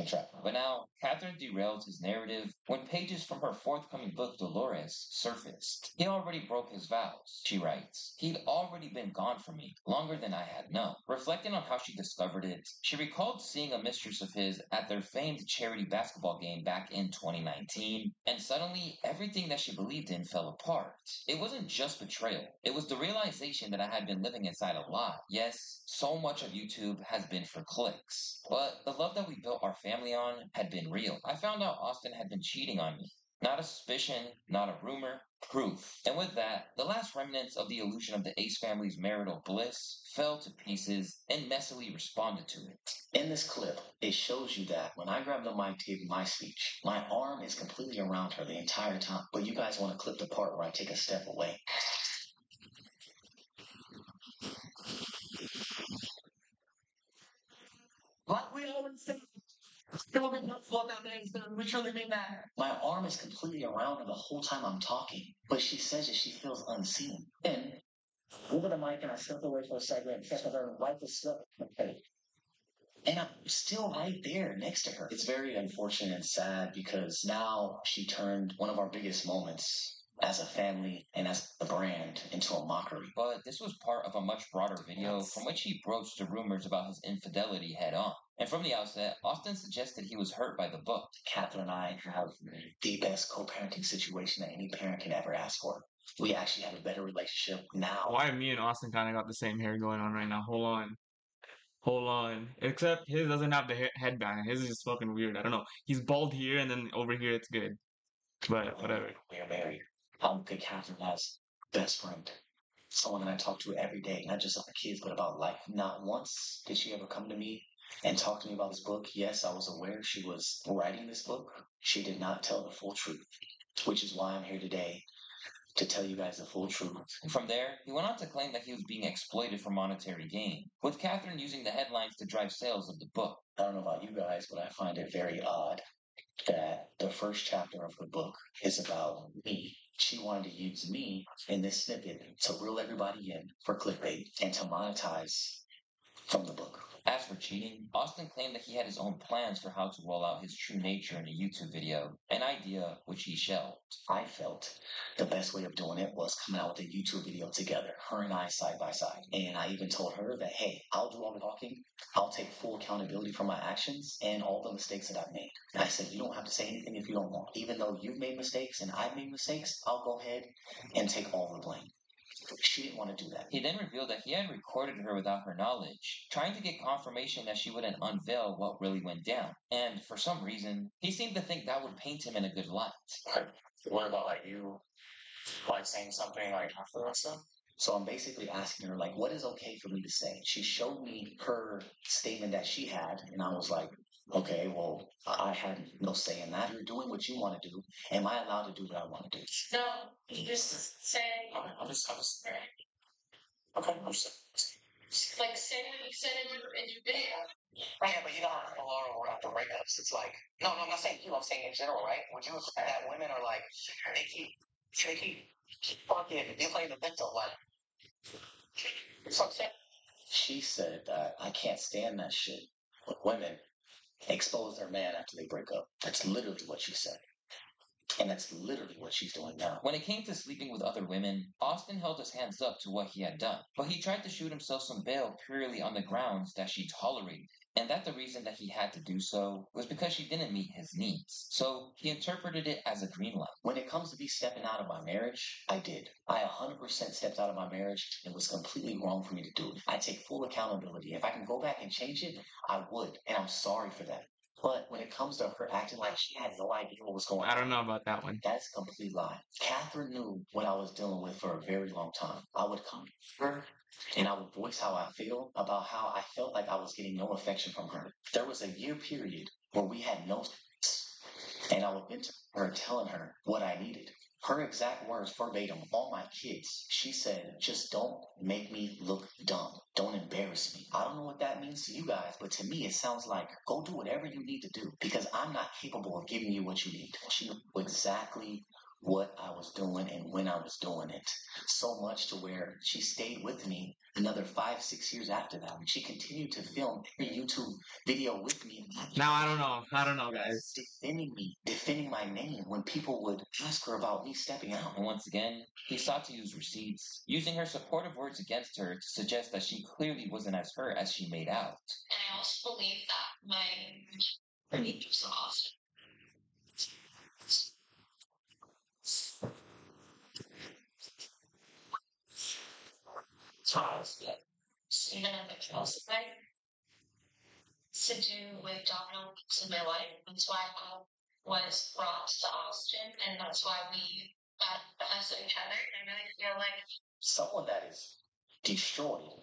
track. But now, Catherine derailed his narrative when pages from her forthcoming book, Dolores, surfaced. He already broke his vows, she writes. He'd already been gone from me, longer than I had known. Reflecting on how she discovered it, she recalled seeing a mistress of his at their famed charity basketball game back in 2019, and suddenly everything that she believed in fell apart. It wasn't just betrayal, it was the realization that I had been living inside a lie. Yes, so much of YouTube has been for clicks, but the love that we built our family on had been real. I found out Austin had been cheating on me. Not a suspicion, not a rumor, proof. And with that, the last remnants of the illusion of the Ace family's marital bliss fell to pieces and messily responded to it. In this clip, it shows you that when I grab the mic to give my speech, my arm is completely around her the entire time. But you guys want to clip the part where I take a step away. Like we always say, still be no fault out there, we truly mean that. My arm is completely around her the whole time I'm talking, but she says that she feels unseen. Then, over the mic and I stepped away for a second and kept her and wipe the sweat from her face. And I'm still right there next to her. It's very unfortunate and sad because now she turned one of our biggest moments as a family and as a brand into a mockery. But this was part of a much broader video from which he broached the rumors about his infidelity head on. And from the outset, Austin suggested he was hurt by the book. Catherine and I have the best co-parenting situation that any parent can ever ask for. We actually have a better relationship now. Why me and Austin kind of got the same hair going on right now? Hold on. Hold on. Except his doesn't have the headband. His is just fucking weird. I don't know. He's bald here and then over here it's good. But whatever. We are married. I'll look at Catherine as best friend. Someone that I talk to every day, not just about kids, but about life. Not once did she ever come to me and talk to me about this book. Yes, I was aware she was writing this book. She did not tell the full truth, which is why I'm here today to tell you guys the full truth. From there, he went on to claim that he was being exploited for monetary gain, with Catherine using the headlines to drive sales of the book. I don't know about you guys, but I find it very odd that the first chapter of her book is about me. She wanted to use me in this snippet to reel everybody in for clickbait and to monetize from the book. As for cheating, Austin claimed that he had his own plans for how to roll out his true nature in a YouTube video, an idea which he shelved. I felt the best way of doing it was coming out with a YouTube video together, her and I side by side. And I even told her that, hey, I'll do all the talking. I'll take full accountability for my actions and all the mistakes that I've made. And I said, you don't have to say anything if you don't want. Even though you've made mistakes and I've made mistakes, I'll go ahead and take all the blame. She didn't want to do that. He then revealed that he had recorded her without her knowledge, trying to get confirmation that she wouldn't unveil what really went down. And for some reason, he seemed to think that would paint him in a good light. What about you, saying something after that stuff? So I'm basically asking her, what is okay for me to say? She showed me her statement that she had, and I was like, okay, well, I had no say in that. You're doing what you want to do. Am I allowed to do what I want to do? No, you just say. I'm just okay, I'm just Say what you said in your video. right, but a lot of after breakups, it's no, I'm not saying you, I'm saying in general, right? Would you expect that women are they keep fucking, they play the victim, so I'm saying. She said that I can't stand that shit. When women expose their man after they break up. That's literally what she said. And that's literally what she's doing now. When it came to sleeping with other women, Austin held his hands up to what he had done, but he tried to shoot himself some bail purely on the grounds that she tolerated, and that the reason that he had to do so was because she didn't meet his needs. So he interpreted it as a green light. When it comes to me stepping out of my marriage, I did. I 100% stepped out of my marriage. It was completely wrong for me to do it. I take full accountability. If I can go back and change it, I would, and I'm sorry for that. But when it comes to her acting like she had no idea what was going on, I don't know about that one. That's a complete lie. Catherine knew what I was dealing with for a very long time. I would come to her and I would voice how I feel about how I felt like I was getting no affection from her. There was a year period where we had no sex, and I would vent to her telling her what I needed. Her exact words verbatim, all my kids. She said, just don't make me look dumb. Don't embarrass me. I don't know what that means to you guys, but to me, it sounds like go do whatever you need to do because I'm not capable of giving you what you need. She knew exactly what I was doing and when I was doing it. So much to where she stayed with me another 5-6 years after that. And she continued to film every YouTube video with me. Now I don't know, guys. Defending me, defending my name when people would ask her about me stepping out. And once again, he sought to use receipts, using her supportive words against her to suggest that she clearly wasn't as hurt as she made out. And I also believe that my was lost. Even if it feels like to do with dominoes in my life. That's why I was brought to Austin, and that's why we got us each other. And I really feel like someone that is destroyed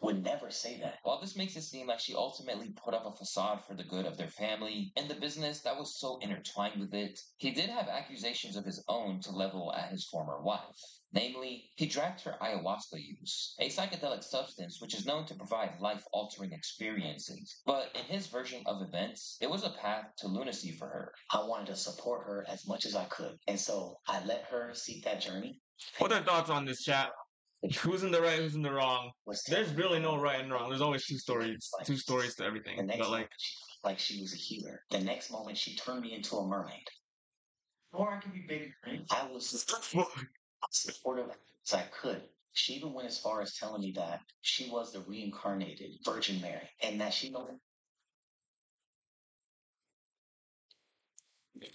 would never say that. While this makes it seem like she ultimately put up a facade for the good of their family and the business that was so intertwined with it, he did have accusations of his own to level at his former wife. Namely, he dragged her ayahuasca use, a psychedelic substance which is known to provide life-altering experiences. But in his version of events, it was a path to lunacy for her. I wanted to support her as much as I could, and so I let her seek that journey. What are thoughts on this, chat? Who's in the right, who's in the wrong? There's really no right and wrong. There's always two stories to everything. The next But moment, she felt like she was a healer. The next moment, she turned me into a mermaid. Or I could be bigger. I was supportive as I could. She even went as far as telling me that she was the reincarnated Virgin Mary, and that she know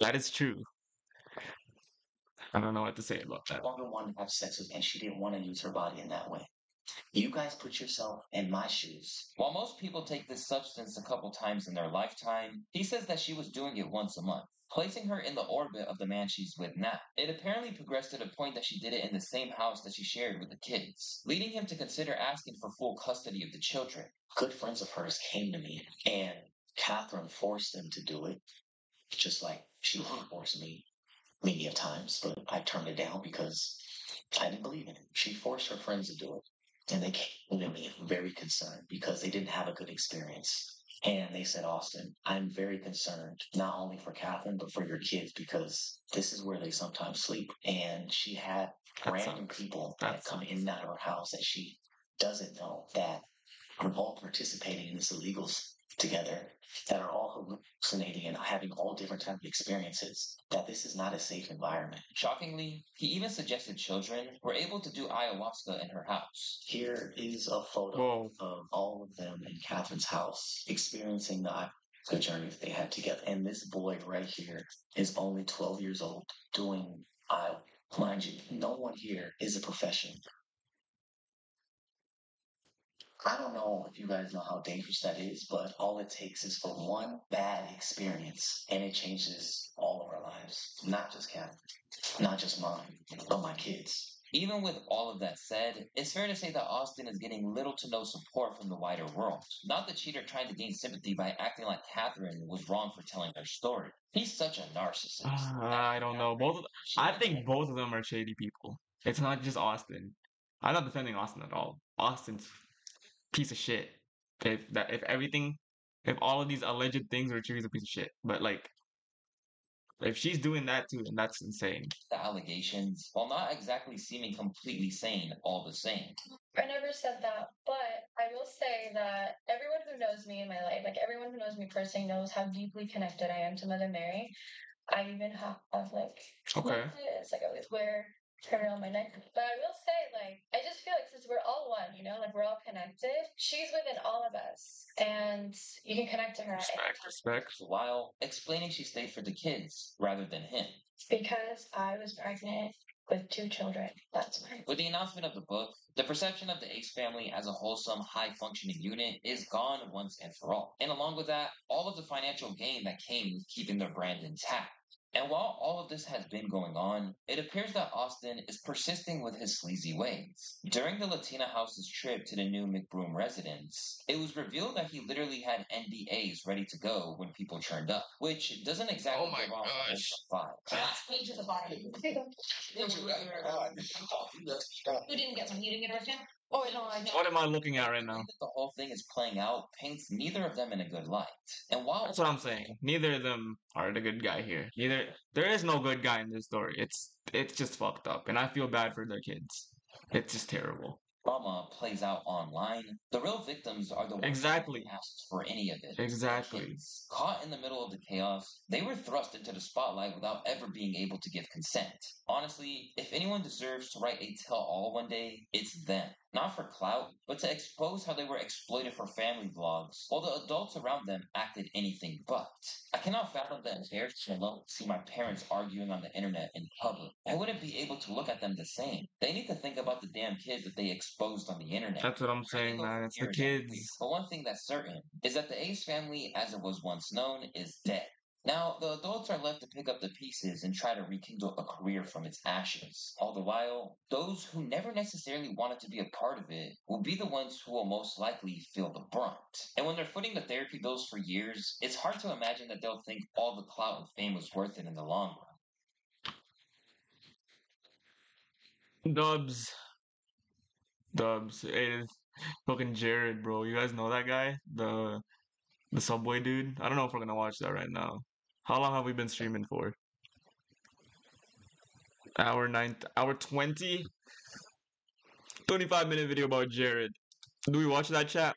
that is true. I don't know what to say about that. longer wanted to have sex with, and she didn't want to use her body in that way. You guys put yourself in my shoes. While most people take this substance a couple times in their lifetime, he says that she was doing it once a month, placing her in the orbit of the man she's with now. It apparently progressed to the point that she did it in the same house that she shared with the kids, leading him to consider asking for full custody of the children. Good friends of hers came to me, and Catherine forced them to do it, just like she forced me many of times, but I turned it down because I didn't believe in it. She forced her friends to do it. And they came to me very concerned because they didn't have a good experience. And they said, Austin, I'm very concerned, not only for Catherine, but for your kids, because this is where they sometimes sleep. And she had random people that come in and out of her house that she doesn't know that are all participating in this illegal together, that are all hallucinating and having all different types of experiences, that this is not a safe environment. Shockingly, he even suggested children were able to do ayahuasca in her house. Here is a photo of all of them in Catherine's house experiencing the ayahuasca journey that they had together. And this boy right here is only 12 years old doing ayahuasca. Mind you, no one here is a professional. I don't know if you guys know how dangerous that is, but all it takes is for one bad experience, and it changes all of our lives. Not just Catherine, not just mine, but my kids. Even with all of that said, it's fair to say that Austin is getting little to no support from the wider world. Not the cheater trying to gain sympathy by acting like Catherine was wrong for telling her story. He's such a narcissist. I don't know. I think both of them are shady people. It's not just Austin. I'm not defending Austin at all. Austin's piece of shit. If all of these alleged things are true, he's a piece of shit. But like, if she's doing that too, then that's insane. The allegations, while not exactly seeming completely sane, all the same. I never said that, but I will say that everyone who knows me in my life, like everyone who knows me personally, knows how deeply connected I am to Mother Mary. I even have like necklace, like I always wear around my neck. But I will say, like, I just feel like since we're all one, you know, like we're all connected. She's within all of us, and you can connect to her. Respect. While explaining she stayed for the kids rather than him. Because I was pregnant with 2 children. That's why. With the announcement of the book, the perception of the Ace family as a wholesome, high-functioning unit is gone once and for all. And along with that, all of the financial gain that came with keeping their brand intact. And while all of this has been going on, it appears that Austin is persisting with his sleazy ways. During the Latina House's trip to the new McBroom residence, it was revealed that he literally had NDAs ready to go when people turned up, which doesn't exactly give off a wholesome vibe. Page at the bottom. Who didn't get some? You didn't get yours yet? Oh, no, I What am I looking at right The now? way that the whole thing is playing out paints neither of them in a good light. And while That's what I'm saying. Neither of them are the good guy here. There is no good guy in this story. It's just fucked up, and I feel bad for their kids. It's just terrible. drama plays out online, the real victims are the ones Exactly. who asked for any of it. The Exactly. kids. Caught in the middle of the chaos, they were thrust into the spotlight without ever being able to give consent. Honestly, if anyone deserves to write a tell-all one day, it's them. Not for clout, but to expose how they were exploited for family vlogs, while the adults around them acted anything but. I cannot fathom the embarrassment alone to see my parents arguing on the internet in public. I wouldn't be able to look at them the same. They need to think about the damn kids that they exposed on the internet. That's what I'm Where do they saying, go man. from It's the here exactly? kids. But one thing that's certain is that the Ace family, as it was once known, is dead. Now, the adults are left to pick up the pieces and try to rekindle a career from its ashes. All the while, those who never necessarily wanted to be a part of it will be the ones who will most likely feel the brunt. And when they're footing the therapy bills for years, it's hard to imagine that they'll think all the clout and fame was worth it in the long run. Dubs. Hey, fucking Jared, bro. You guys know that guy? The Subway dude? I don't know if we're gonna watch that right now. How long have we been streaming for? Hour 20? 25-minute video about Jared. Do we watch that, chat?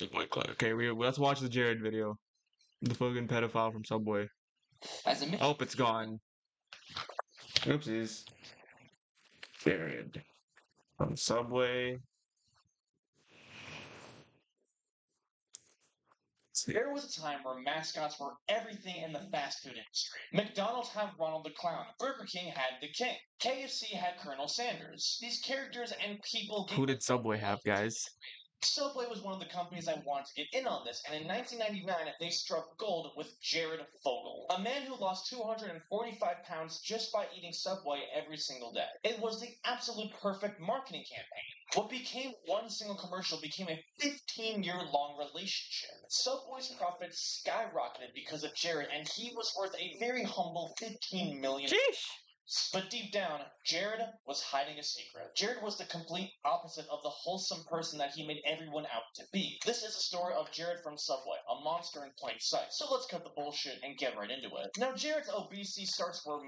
Okay, let's watch the Jared video. The fucking pedophile from Subway. As a I hope it's gone. Oopsies. Jared from Subway. There was a time where mascots were everything in the fast food industry. McDonald's had Ronald the Clown. Burger King had the King. KFC had Colonel Sanders. These characters and people. Who did Subway have, guys? Subway was one of the companies that wanted to get in on this, and in 1999, they struck gold with Jared Fogle, a man who lost 245 pounds just by eating Subway every single day. It was the absolute perfect marketing campaign. What became one single commercial became a 15-year-long relationship. Subway's profits skyrocketed because of Jared, and he was worth a very humble $15 million. Sheesh. But deep down, Jared was hiding a secret. Jared was the complete opposite of the wholesome person that he made everyone out to be. This is a story of Jared from Subway, a monster in plain sight. So let's cut the bullshit and get right into it. Now, Jared's obesity starts where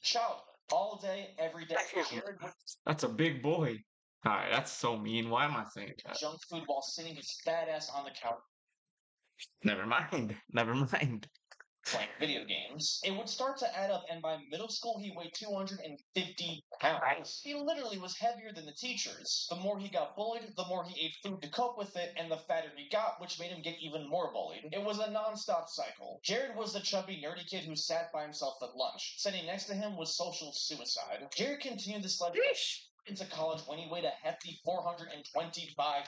childhood. All day, every day, Jared would That's a big boy. Alright, that's so mean. Why am I saying that? junk food while sitting his fat ass on the couch Never mind. Never mind. playing video games. It would start to add up, and by middle school, he weighed 250 pounds. He literally was heavier than the teachers. The more he got bullied, the more he ate food to cope with it, and the fatter he got, which made him get even more bullied. It was a non-stop cycle. Jared was the chubby, nerdy kid who sat by himself at lunch. Sitting next to him was social suicide. Jared continued this life into college when he weighed a hefty 425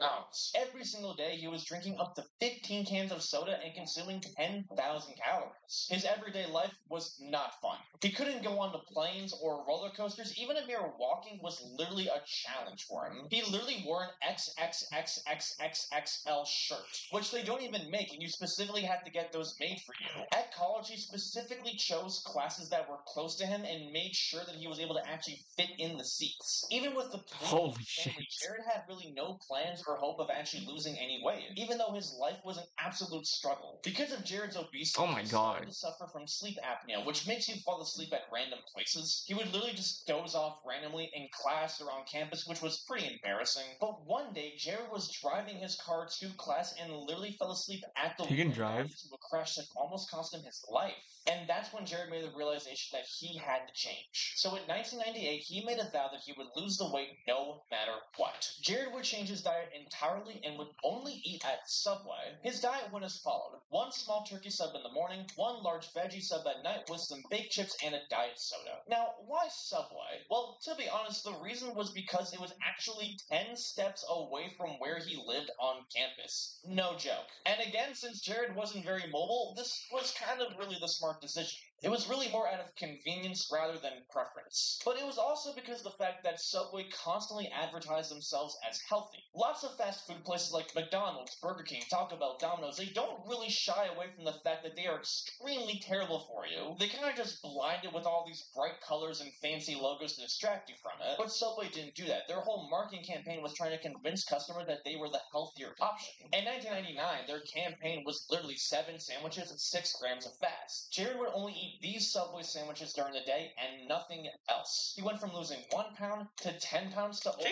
pounds. Every single day, he was drinking up to 15 cans of soda and consuming 10,000 calories. His everyday life was not fun. He couldn't go on to planes or roller coasters. Even a mere walking was literally a challenge for him. He literally wore an XXXXXXL shirt, which they don't even make, and you specifically had to get those made for you. At college, he specifically chose classes that were close to him and made sure that he was able to actually fit in the seats. Even with the Holy shit. Jared had really no plans or hope of actually losing any weight, even though his life was an absolute struggle. Because of Jared's obesity, Oh my he started God. to suffer from sleep apnea, which makes you fall asleep at random places. He would literally just doze off randomly in class or on campus, which was pretty embarrassing. But one day, Jared was driving his car to class and literally fell asleep at the He can wheel drive. into a crash that almost cost him his life. And that's when Jared made the realization that he had to change. So in 1998, he made a vow that he would lose the weight no matter what. Jared would change his diet entirely and would only eat at Subway. His diet went as followed: 1 small turkey sub in the morning, 1 large veggie sub at night with some baked chips and a diet soda. Now, why Subway? Well, to be honest, the reason was because it was actually 10 steps away from where he lived on campus. No joke. And again, since Jared wasn't very mobile, this was kind of really the smart decision. It was really more out of convenience rather than preference. But it was also because of the fact that Subway constantly advertised themselves as healthy. Lots of fast food places like McDonald's, Burger King, Taco Bell, Domino's, they don't really shy away from the fact that they are extremely terrible for you. They kind of just blind it with all these bright colors and fancy logos to distract you from it. But Subway didn't do that. Their whole marketing campaign was trying to convince customers that they were the healthier option. In 1999, their campaign was literally 7 sandwiches and 6 grams of fat. Jared would only eat these Subway sandwiches during the day and nothing else. He went from losing 1 pound to 10 pounds to over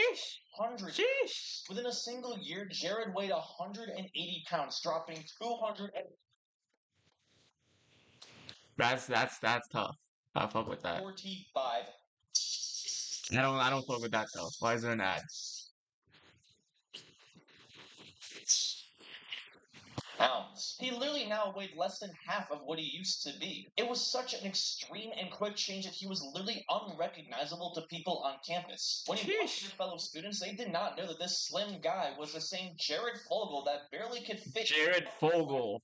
100. Within a single year, Jared weighed 180 pounds, dropping 200. That's tough. I fuck with that. 45. I don't fuck with that though. Why is there an ad? Pounds. He literally now weighed less than half of what he used to be. It was such an extreme and quick change that he was literally unrecognizable to people on campus. When he watched his fellow students, they did not know that this slim guy was the same Jared Fogle that barely could fit. Jared Fogle.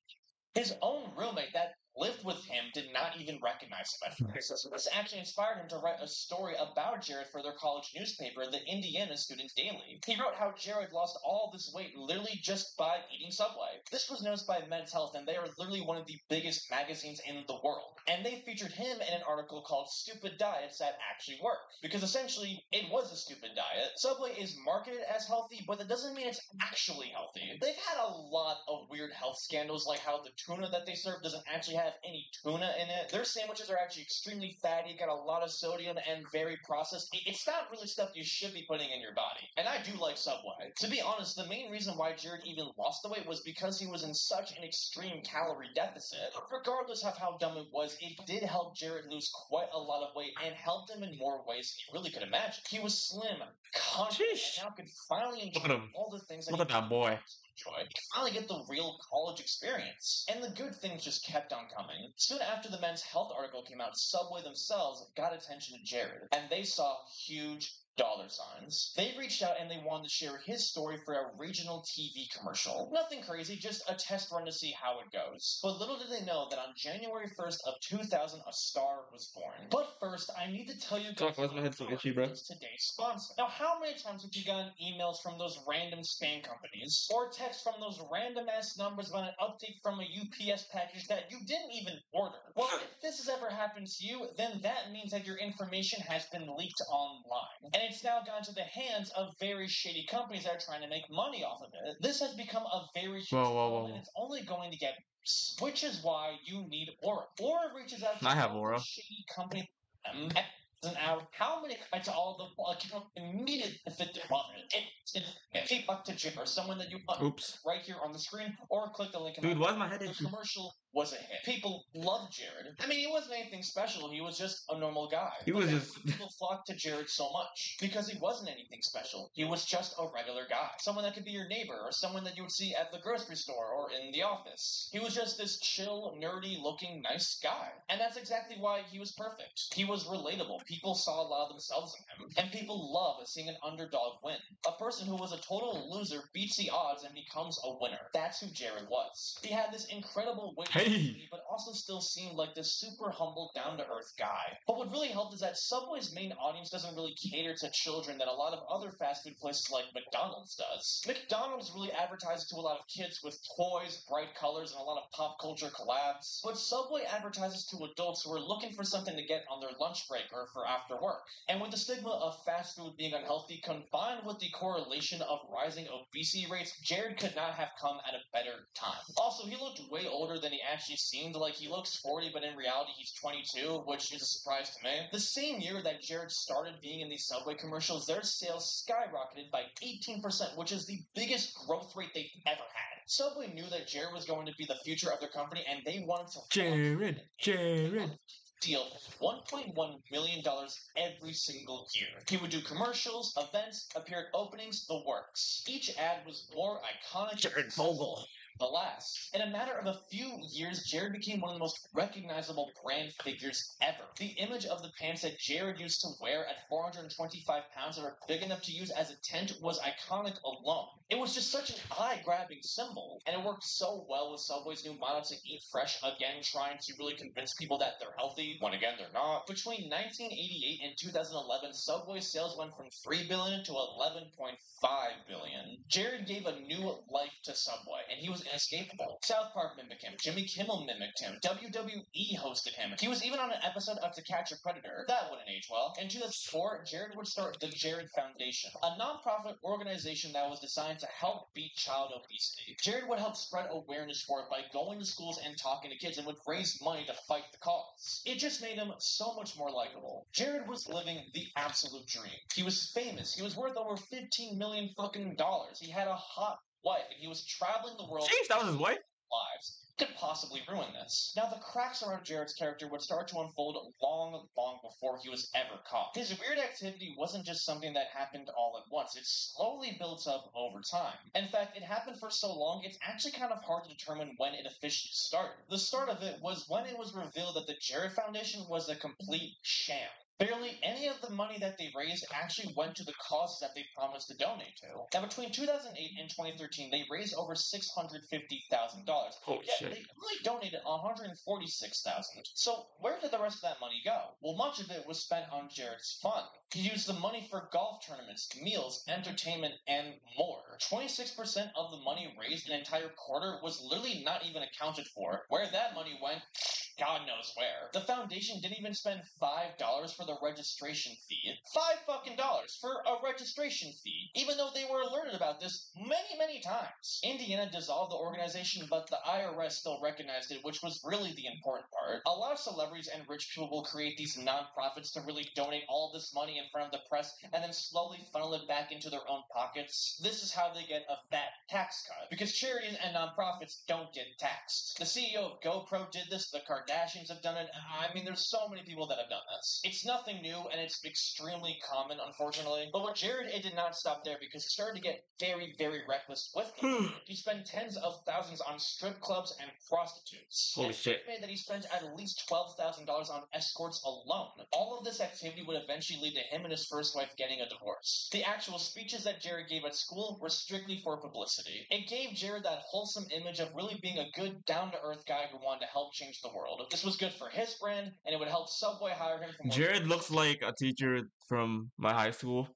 His own roommate that lived with him did not even recognize him at first. This actually inspired him to write a story about Jared for their college newspaper, the Indiana Student Daily. He wrote how Jared lost all this weight literally just by eating Subway. This was noticed by Men's Health, and they are literally one of the biggest magazines in the world. And they featured him in an article called Stupid Diets That Actually Work. Because essentially, it was a stupid diet. Subway is marketed as healthy, but that doesn't mean it's actually healthy. They've had a lot of weird health scandals, like how the tuna that they serve doesn't actually have any tuna in it. Their sandwiches are actually extremely fatty, got a lot of sodium, and very processed. It's not really stuff you should be putting in your body. And I do like Subway. To be honest, the main reason why Jared even lost the weight was because he was in such an extreme calorie deficit. Regardless of how dumb it was, it did help Jared lose quite a lot of weight and helped him in more ways than you really could imagine. He was slim, confident, and now could finally enjoy all the things that Look at that boy. Enjoy. Finally get the real college experience. And the good things just kept on coming. Soon after the Men's Health article came out, Subway themselves got attention to Jared, and they saw huge dollar signs. They reached out and they wanted to share his story for a regional TV commercial. Nothing crazy, just a test run to see how it goes. But little did they know that on January 1st of 2000, a star was born. But first, I need to tell you guys Why's my head so itchy, bro? today's sponsor. Now, how many times have you gotten emails from those random spam companies, or texts from those random ass numbers about an update from a UPS package that you didn't even order? Well, if this has ever happened to you, then that means that your information has been leaked online. And it's now gone to the hands of very shady companies that are trying to make money off of it. This has become a very huge problem, and it's only going to get worse, which is why you need Aura. Aura reaches out to I have all Aura. the shady companies and out how many to all the account immediately fit their button. Keep up to Jim or someone that you want right here on the screen, or click the link in Dude, why's my head the itchy? commercial was a hit. People loved Jared. I mean, he wasn't anything special. He was just a normal guy. He was just People flocked to Jared so much because he wasn't anything special. He was just a regular guy. Someone that could be your neighbor, or someone that you would see at the grocery store or in the office. He was just this chill, nerdy looking, nice guy. And that's exactly why he was perfect. He was relatable. People saw a lot of themselves in him. And people love seeing an underdog win. A person who was a total loser beats the odds and becomes a winner. That's who Jared was. He had this incredible wit, but also still seemed like this super humble, down-to-earth guy. But what really helped is that Subway's main audience doesn't really cater to children that a lot of other fast food places like McDonald's does. McDonald's really advertises to a lot of kids with toys, bright colors, and a lot of pop culture collabs. But Subway advertises to adults who are looking for something to get on their lunch break or for after work. And with the stigma of fast food being unhealthy combined with the correlation of rising obesity rates, Jared could not have come at a better time. Also, he looked way older than he actually seemed like he looks 40, but in reality he's 22, which is a surprise to me. The same year that Jared started being in these Subway commercials, their sales skyrocketed by 18%, which is the biggest growth rate they've ever had. Subway knew that Jared was going to be the future of their company, and they wanted to Jared. deal $1.1 million every single year. He would do commercials, events, appear at openings, the works. Each ad was more iconic Jared Vogel. The last. In a matter of a few years, Jared became one of the most recognizable brand figures ever. The image of the pants that Jared used to wear at 425 pounds that are big enough to use as a tent was iconic alone. It was just such an eye-grabbing symbol, and it worked so well with Subway's new motto to eat fresh again, trying to really convince people that they're healthy, when again they're not. Between 1988 and 2011, Subway's sales went from $3 billion to $11.5 billion. Jared gave a new life to Subway, and he was inescapable. South Park mimicked him. Jimmy Kimmel mimicked him. WWE hosted him. He was even on an episode of To Catch a Predator. That wouldn't age well. In 2004, Jared would start the Jared Foundation, a non-profit organization that was designed to help beat child obesity. Jared would help spread awareness for it by going to schools and talking to kids, and would raise money to fight the cause. It just made him so much more likable. Jared was living the absolute dream. He was famous. He was worth over $15 million fucking dollars. He had a hot wife, and he was traveling the world. Jeez, that was his wife? Lives could possibly ruin this. Now, the cracks around Jared's character would start to unfold long before he was ever caught. His weird activity wasn't just something that happened all at once. It slowly built up over time. In fact, it happened for so long, it's actually kind of hard to determine when it officially started. The start of it was when it was revealed that the Jared Foundation was a complete sham. Barely any of the money that they raised actually went to the causes that they promised to donate to. Now, between 2008 and 2013, they raised over $650,000. Holy Yet shit. they only donated $146,000. So where did the rest of that money go? Well, much of it was spent on Jared's fun. He used the money for golf tournaments, meals, entertainment, and more. 26% of the money raised an entire quarter was literally not even accounted for. Where that money went, God knows where. The foundation didn't even spend $5 for the registration fee. $5 for a registration fee, even though they were alerted about this many times. Indiana dissolved the organization, but the IRS still recognized it, which was really the important part. A lot of celebrities and rich people will create these nonprofits to really donate all this money in front of the press and then slowly funnel it back into their own pockets. This is how they get a fat tax cut, because charities and nonprofits don't get taxed. The CEO of GoPro did this, the Kardashians have done it. I mean, there's so many people that have done this. It's nothing new, and it's extremely common, unfortunately. But with Jared, it did not stop there, because he started to get very reckless with it. He spent tens of thousands on strip clubs and prostitutes. Holy shit. It made that he spent at least $12,000 on escorts alone. All of this activity would eventually lead to him and his first wife getting a divorce. The actual speeches that Jared gave at school were strictly for publicity. It gave Jared that wholesome image of really being a good, down-to-earth guy who wanted to help change the world. This was good for his brand, and it would help Subway hire him for more. Jared looks like a teacher from my high school.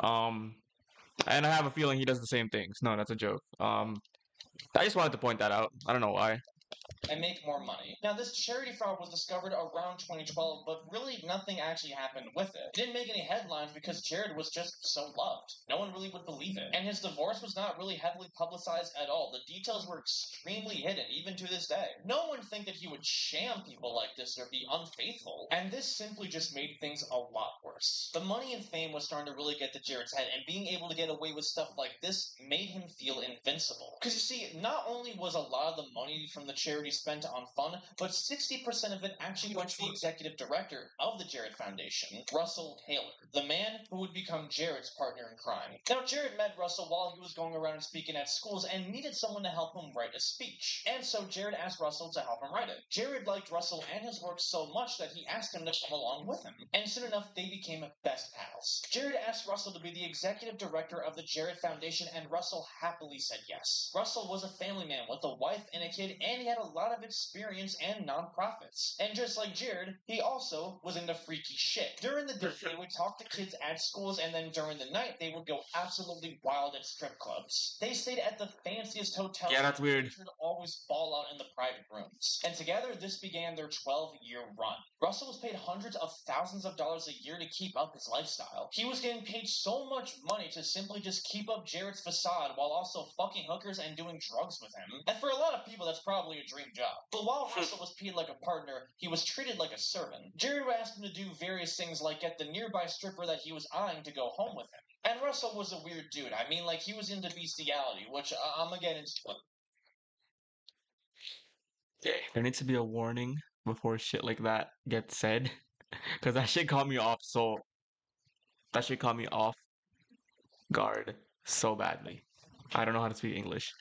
And I have a feeling he does the same things. No, that's a joke. I just wanted to point that out. I don't know why. And make more money. Now, this charity fraud was discovered around 2012, but really nothing actually happened with it. It didn't make any headlines because Jared was just so loved. No one really would believe it. And his divorce was not really heavily publicized at all. The details were extremely hidden, even to this day. No one think that he would sham people like this or be unfaithful. And this simply just made things a lot worse. The money and fame was starting to really get to Jared's head, and being able to get away with stuff like this made him feel invincible. Because you see, not only was a lot of the money from the charity spent on fun, but 60% of it actually went to the executive director of the Jared Foundation, Russell Taylor, the man who would become Jared's partner in crime. Now, Jared met Russell while he was going around and speaking at schools and needed someone to help him write a speech. And so Jared asked Russell to help him write it. Jared liked Russell and his work so much that he asked him to come along with him. And soon enough, they became best pals. Jared asked Russell to be the executive director of the Jared Foundation, and Russell happily said yes. Russell was a family man with a wife and a kid, and he had a lot of experience and nonprofits. And just like Jared, he also was into freaky shit. During the day, they would talk to kids at schools, and then during the night, they would go absolutely wild at strip clubs. They stayed at the fanciest hotels. Yeah, that's weird. They would always ball out in the private rooms. And together, this began their 12-year run. Russell was paid hundreds of thousands of dollars a year to keep up his lifestyle. He was getting paid so much money to simply just keep up Jared's facade while also fucking hookers and doing drugs with him. And for a lot of people, that's probably a dream job. But while Russell was paid like a partner, he was treated like a servant. Jared would ask him to do various things like get the nearby stripper that he was eyeing to go home with him. And Russell was a weird dude. I mean, like, he was into bestiality, which I'm gonna get into. There needs to be a warning before shit like that gets said. Because that shit caught me off that shit caught me off guard so badly. I don't know how to speak English.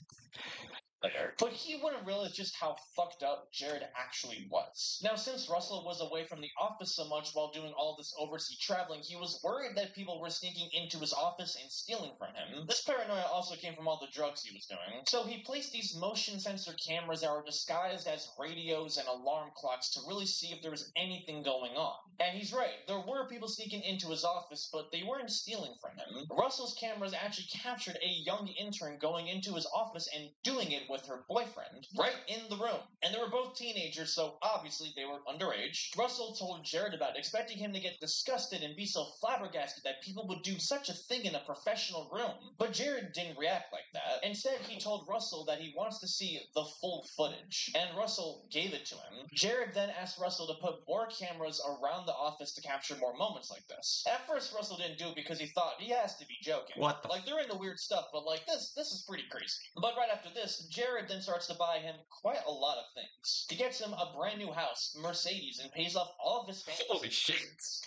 But he wouldn't realize just how fucked up Jared actually was. Now, since Russell was away from the office so much while doing all this overseas traveling, he was worried that people were sneaking into his office and stealing from him. This paranoia also came from all the drugs he was doing. So he placed these motion sensor cameras that were disguised as radios and alarm clocks to really see if there was anything going on. And he's right, there were people sneaking into his office, but they weren't stealing from him. Russell's cameras actually captured a young intern going into his office and doing it with her boyfriend, right in the room. And they were both teenagers, so obviously they were underage. Russell told Jared about it, expecting him to get disgusted and be so flabbergasted that people would do such a thing in a professional room. But Jared didn't react like that. Instead, he told Russell that he wants to see the full footage, and Russell gave it to him. Jared then asked Russell to put more cameras around the office to capture more moments like this. At first, Russell didn't do it because he thought he has to be joking. What the Like, they're into weird stuff, but like, this is pretty crazy. But right after this, Jared then starts to buy him quite a lot of things. He gets him a brand new house, Mercedes, and pays off all of his family. Holy shit.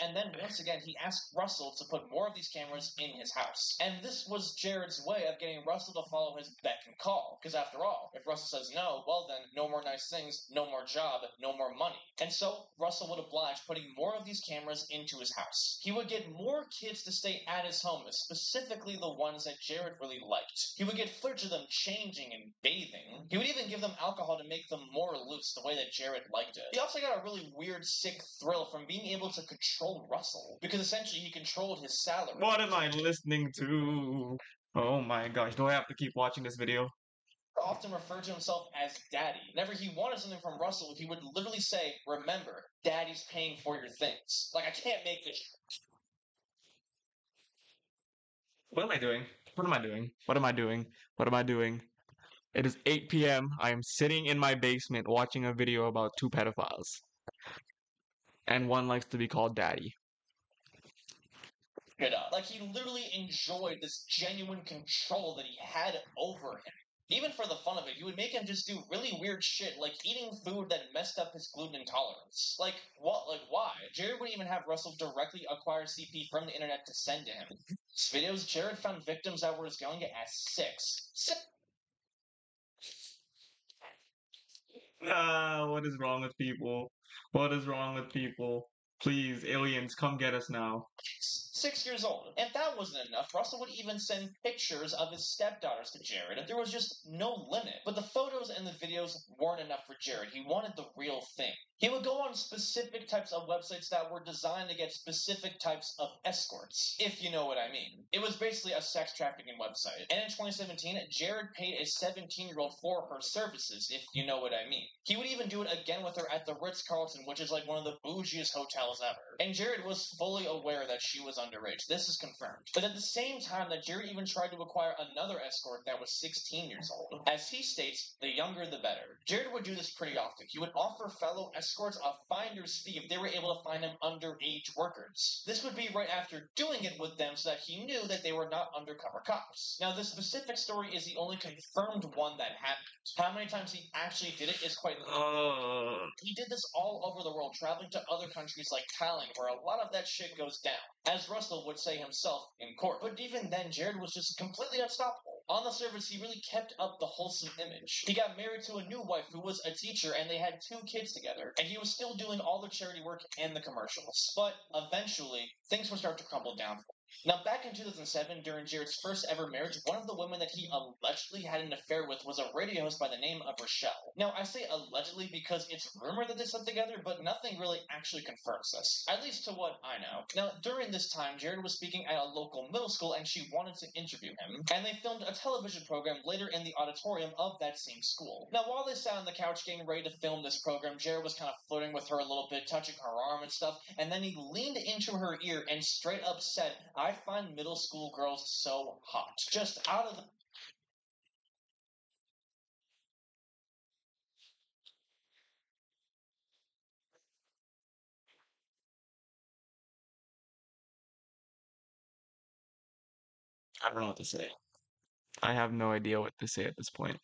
And then once again, he asked Russell to put more of these cameras in his house. And this was Jared's way of getting Russell to follow his beck and call. Because after all, if Russell says no, well then, no more nice things, no more job, no more money. And so, Russell would oblige putting more of these cameras into his house. He would get more kids to stay at his home, specifically the ones that Jared really liked. He would get footage of them changing and bathing. He would even give them alcohol to make them more loose the way that Jared liked it. He also got a really weird, sick thrill from being able to control Russell, because essentially he controlled his salary. What am I listening to? Oh my gosh, do I have to keep watching this video? Often referred to himself as Daddy. Whenever he wanted something from Russell, he would literally say, "Remember, Daddy's paying for your things." Like, I can't make this. What am I doing? What am I doing? What am I doing? What am I doing? It is 8 p.m. I am sitting in my basement watching a video about two pedophiles. And one likes to be called Daddy. It up. Like, he literally enjoyed this genuine control that he had over him. Even for the fun of it, he would make him just do really weird shit, like eating food that messed up his gluten intolerance. Like, what? Like, why? Jared would even have Russell directly acquire CP from the internet to send to him. These videos, Jared found victims that were as young as 6. What is wrong with people? What is wrong with people? Please, aliens, come get us now. 6 years old. If that wasn't enough, Russell would even send pictures of his stepdaughters to Jared. There was just no limit. But the photos and the videos weren't enough for Jared. He wanted the real thing. He would go on specific types of websites that were designed to get specific types of escorts, if you know what I mean. It was basically a sex trafficking website. And in 2017, Jared paid a 17-year-old for her services, if you know what I mean. He would even do it again with her at the Ritz-Carlton, which is like one of the bougiest hotels ever. And Jared was fully aware that she was underage. This is confirmed. But at the same time that Jared even tried to acquire another escort that was 16 years old. As he states, the younger the better. Jared would do this pretty often. He would offer fellow escorts a finder's fee if they were able to find him underage workers. This would be right after doing it with them so that he knew that they were not undercover cops. Now, this specific story is the only confirmed one that happened. How many times he actually did it is quite limited. He did this all over the world, traveling to other countries like Thailand, where a lot of that shit goes down, as Russell would say himself in court. But even then, Jared was just completely unstoppable. On the surface, he really kept up the wholesome image. He got married to a new wife who was a teacher, and they had 2 kids together. And he was still doing all the charity work and the commercials. But eventually, things would start to crumble down. Now, back in 2007, during Jared's first ever marriage, one of the women that he allegedly had an affair with was a radio host by the name of Rochelle. Now, I say allegedly because it's rumored that they slept together, but nothing really actually confirms this, at least to what I know. Now, during this time, Jared was speaking at a local middle school and she wanted to interview him, and they filmed a television program later in the auditorium of that same school. Now, while they sat on the couch getting ready to film this program, Jared was kind of flirting with her a little bit, touching her arm and stuff, and then he leaned into her ear and straight up said, "I find middle school girls so hot." Just out of the I don't know what to say. I have no idea what to say at this point.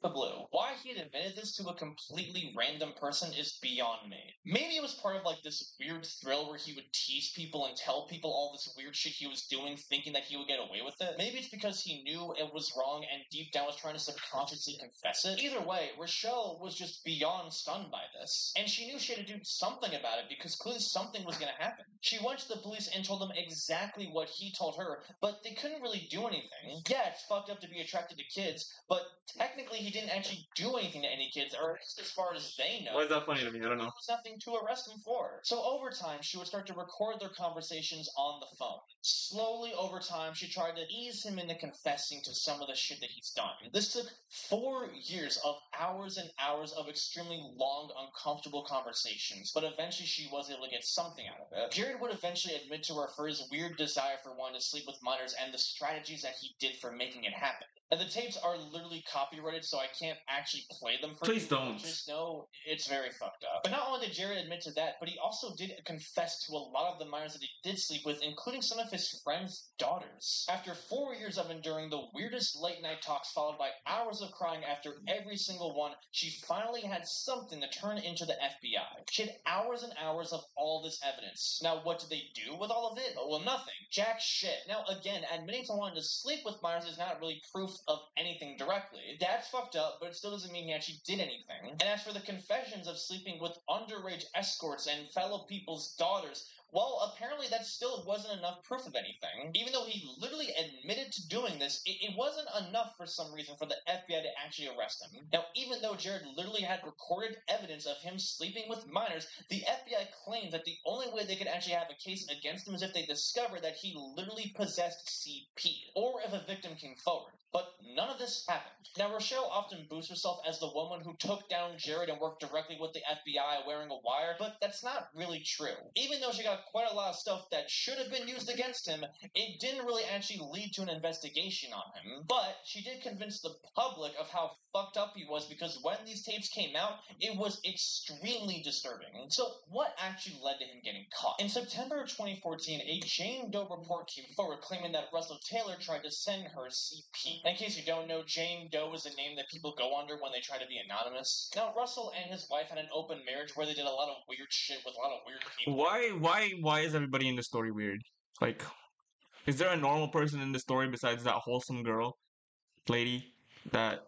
blue. Why he had admitted this to a completely random person is beyond me. Maybe it was part of like this weird thrill where he would tease people and tell people all this weird shit he was doing, thinking that he would get away with it. Maybe it's because he knew it was wrong and deep down was trying to subconsciously confess it. Either way, Rochelle was just beyond stunned by this, and she knew she had to do something about it because clearly something was going to happen. She went to the police and told them exactly what he told her, but they couldn't really do anything. Yeah, it's fucked up to be attracted to kids, but technically he didn't actually do anything to any kids, or at least as far as they know. Why is that funny to me? I don't know. There was nothing to arrest him for. So over time, she would start to record their conversations on the phone. Slowly over time, she tried to ease him into confessing to some of the shit that he's done. This took 4 years of hours and hours of extremely long, uncomfortable conversations, but eventually she was able to get something out of it. Jared would eventually admit to her for his weird desire for wanting to sleep with minors and the strategies that he did for making it happen. And the tapes are literally copyrighted, so I can't actually play them for Please you. don't. Just know it's very fucked up. But not only did Jared admit to that, but he also did confess to a lot of the minors that he did sleep with, including some of his friends' daughters. After 4 years of enduring the weirdest late night talks, followed by hours of crying after every single one, she finally had something to turn into the FBI. She had hours and hours of all this evidence. Now, what did they do with all of it? Well, nothing. Jack shit. Now, again, admitting to wanting to sleep with minors is not really proof of anything directly. That's fucked up, but it still doesn't mean he actually did anything. And as for the confessions of sleeping with underage escorts and fellow people's daughters, well, apparently that still wasn't enough proof of anything. Even though he literally admitted to doing this, it wasn't enough for some reason for the FBI to actually arrest him. Now, even though Jared literally had recorded evidence of him sleeping with minors, the FBI claims that the only way they could actually have a case against him is if they discover that he literally possessed CP, or if a victim came forward. But none of this happened. Now, Rochelle often boasts herself as the woman who took down Jared and worked directly with the FBI wearing a wire, but that's not really true. Even though she got quite a lot of stuff that should have been used against him, it didn't really actually lead to an investigation on him. But she did convince the public of how fucked up he was, because when these tapes came out, it was extremely disturbing. So what actually led to him getting caught? In September of 2014, a Jane Doe report came forward claiming that Russell Taylor tried to send her CP. In case you don't know, Jane Doe is a name that people go under when they try to be anonymous. Now, Russell and his wife had an open marriage where they did a lot of weird shit with a lot of weird people. Why is everybody in the story weird? Like, is there a normal person in the story besides that wholesome lady that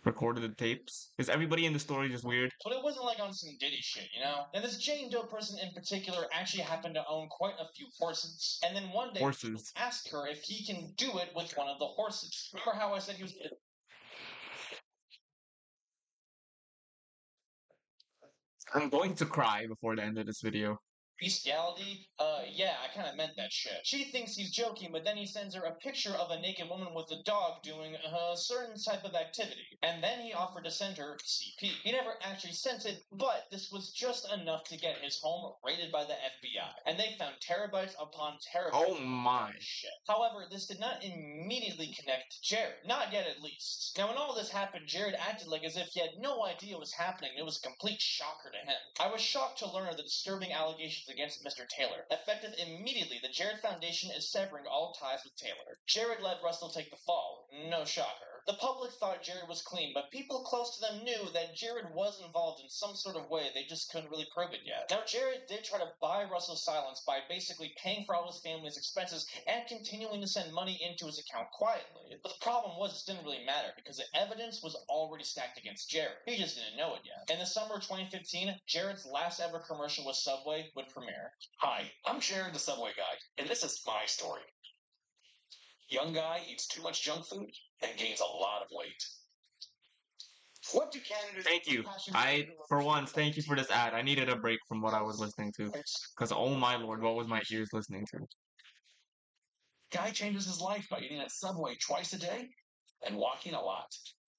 recorded the tapes? Is everybody in the story just weird? But it wasn't like on some Diddy shit, you know? And this Jane Doe person in particular actually happened to own quite a few horses. And then one day, Horses. asked her if he can do it with one of the horses. Remember how I said he was... I'm going to cry before the end of this video. Bestiality? Yeah, I kind of meant that shit. She thinks he's joking, but then he sends her a picture of a naked woman with a dog doing a certain type of activity. And then he offered to send her CP. He never actually sent it, but this was just enough to get his home raided by the FBI. And they found terabytes upon terabytes Oh my. of shit. However, this did not immediately connect to Jared. Not yet, at least. Now, when all this happened, Jared acted like as if he had no idea what was happening. It was a complete shocker to him. I was shocked to learn of the disturbing allegations against Mr. Taylor. Effective immediately, the Jared Foundation is severing all ties with Taylor. Jared let Russell take the fall. No shocker. The public thought Jared was clean, but people close to them knew that Jared was involved in some sort of way. They just couldn't really prove it yet. Now, Jared did try to buy Russell's silence by basically paying for all his family's expenses and continuing to send money into his account quietly. But the problem was it didn't really matter because the evidence was already stacked against Jared. He just didn't know it yet. In the summer of 2015, Jared's last ever commercial with Subway would premiere. Hi, I'm Jared the Subway guy, and this is my story. Young guy eats too much junk food and gains a lot of weight. What do candidates... Thank you. For once, thank you for this ad. I needed a break from what I was listening to. Because, oh my lord, what was my ears listening to? Guy changes his life by eating at Subway twice a day and walking a lot.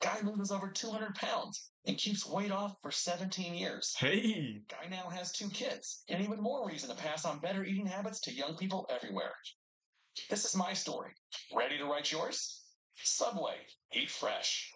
Guy loses over 200 pounds and keeps weight off for 17 years. Hey! Guy now has 2 kids, and even more reason to pass on better eating habits to young people everywhere. This is my story. Ready to write yours? Subway. Eat fresh.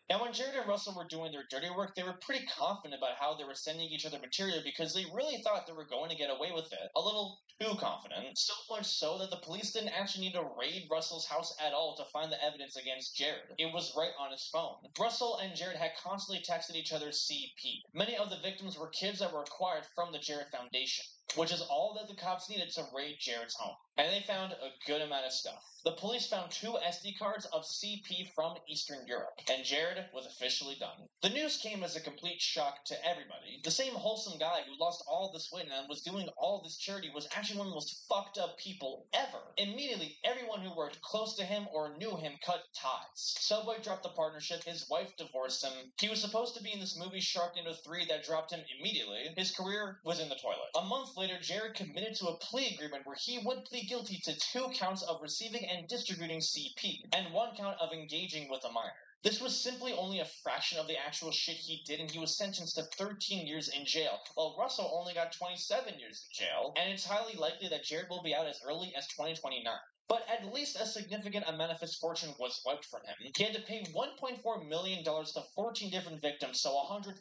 Now, when Jared and Russell were doing their dirty work, they were pretty confident about how they were sending each other material because they really thought they were going to get away with it. A little too confident. So much so that the police didn't actually need to raid Russell's house at all to find the evidence against Jared. It was right on his phone. Russell and Jared had constantly texted each other CP. Many of the victims were kids that were acquired from the Jared Foundation, which is all that the cops needed to raid Jared's home. And they found a good amount of stuff. The police found 2 SD cards of CP from Eastern Europe, and Jared was officially done. The news came as a complete shock to everybody. The same wholesome guy who lost all this weight and was doing all this charity was actually one of the most fucked up people ever. Immediately, everyone who worked close to him or knew him cut ties. Subway dropped the partnership, his wife divorced him. He was supposed to be in this movie Sharknado 3 that dropped him immediately. His career was in the toilet. A month later, Jared committed to a plea agreement where he would plead guilty to 2 counts of receiving and distributing CP, and 1 count of engaging with a minor. This was simply only a fraction of the actual shit he did, and he was sentenced to 13 years in jail, while Russell only got 27 years in jail, and it's highly likely that Jared will be out as early as 2029. But at least a significant amount of his fortune was wiped from him. He had to pay $1.4 million to 14 different victims, so $100,000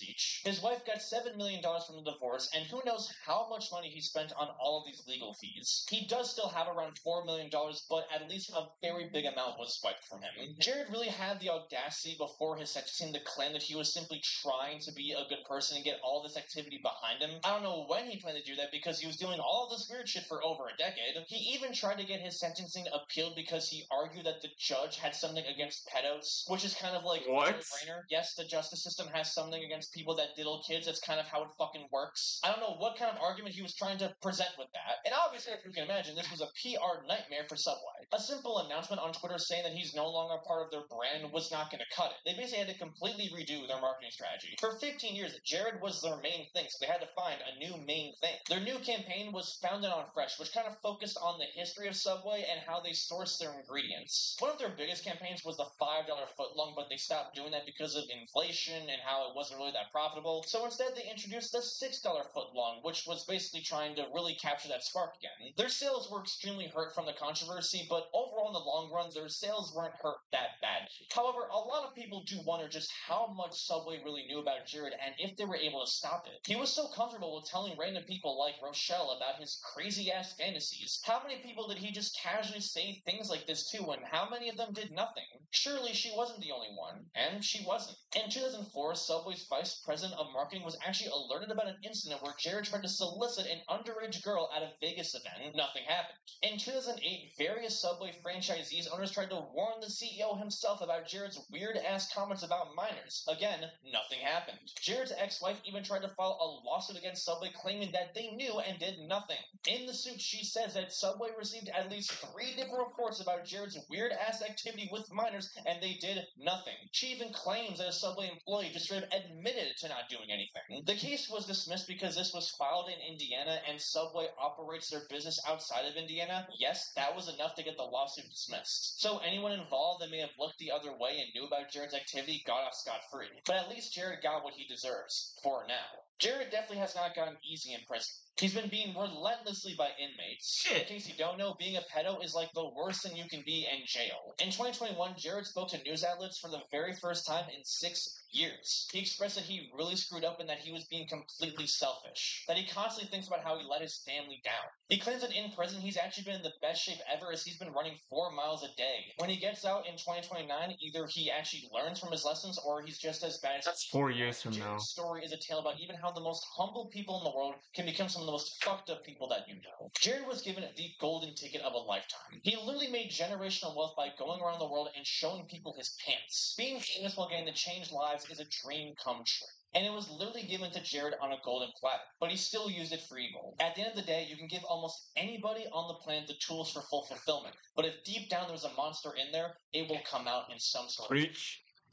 each. His wife got $7 million from the divorce, and who knows how much money he spent on all of these legal fees. He does still have around $4 million, but at least a very big amount was wiped from him. Jared really had the audacity before his sentencing to claim that he was simply trying to be a good person and get all this activity behind him. I don't know when he planned to do that because he was doing all this weird shit for over a decade. He even tried to get his sentencing appealed because he argued that the judge had something against pedos, which is kind of like what? a no-brainer. Yes, the justice system has something against people that diddle kids. That's kind of how it fucking works. I don't know what kind of argument he was trying to present with that. And obviously, if you can imagine, this was a PR nightmare for Subway. A simple announcement on Twitter saying that he's no longer part of their brand was not going to cut it. They basically had to completely redo their marketing strategy. For 15 years, Jared was their main thing, so they had to find a new main thing. Their new campaign was Founded on Fresh, which kind of focused on the history of Subway and how they source their ingredients. One of their biggest campaigns was the $5 footlong, but they stopped doing that because of inflation and how it wasn't really that profitable. So instead, they introduced the $6 footlong, which was basically trying to really capture that spark again. Their sales were extremely hurt from the controversy, but overall in the long run, their sales weren't hurt that bad. However, a lot of people do wonder just how much Subway really knew about Jared and if they were able to stop it. He was so comfortable with telling random people like Rochelle about his crazy-ass fantasies. How many people did he just casually say things like this to, and how many of them did nothing? Surely she wasn't the only one, and she wasn't. In 2004, Subway's vice president of marketing was actually alerted about an incident where Jared tried to solicit an underage girl at a Vegas event. Nothing happened. In 2008, various Subway franchisees owners tried to warn the CEO himself about Jared's weird-ass comments about minors. Again, nothing happened. Jared's ex-wife even tried to file a lawsuit against Subway claiming that they knew and did nothing. In the suit, she says that Subway received at least 3 different reports about Jared's weird-ass activity with minors, and they did nothing. She even claims that a Subway employee just sort of admitted to not doing anything. The case was dismissed because this was filed in Indiana, and Subway operates their business outside of Indiana. Yes, that was enough to get the lawsuit dismissed. So anyone involved that may have looked the other way and knew about Jared's activity got off scot-free. But at least Jared got what he deserves. For now. Jared definitely has not gotten easy in prison. He's been beaten relentlessly by inmates. Shit. In case you don't know, being a pedo is like the worst thing you can be in jail. In 2021, Jared spoke to news outlets for the very first time in 6 years. He expressed that he really screwed up and that he was being completely selfish. That he constantly thinks about how he let his family down. He claims that in prison he's actually been in the best shape ever as he's been running 4 miles a day. When he gets out in 2029, either he actually learns from his lessons or he's just as bad as That's 4 years from now. Jared's story is a tale about even how the most humble people in the world can become some of the most fucked up people that you know. Jared was given the golden ticket of a lifetime. He literally made generational wealth by going around the world and showing people his pants. Being famous while getting to change lives is a dream come true. And it was literally given to Jared on a golden platter, but he still used it for evil. At the end of the day, you can give almost anybody on the planet the tools for full fulfillment, but if deep down there's a monster in there, it will come out in some sort of...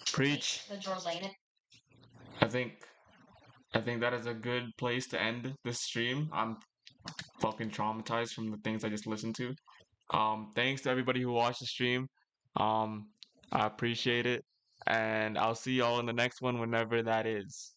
Preach. The Jorlane. I think that is a good place to end this stream. I'm fucking traumatized from the things I just listened to. Thanks to everybody who watched the stream. I appreciate it. And I'll see y'all in the next one whenever that is.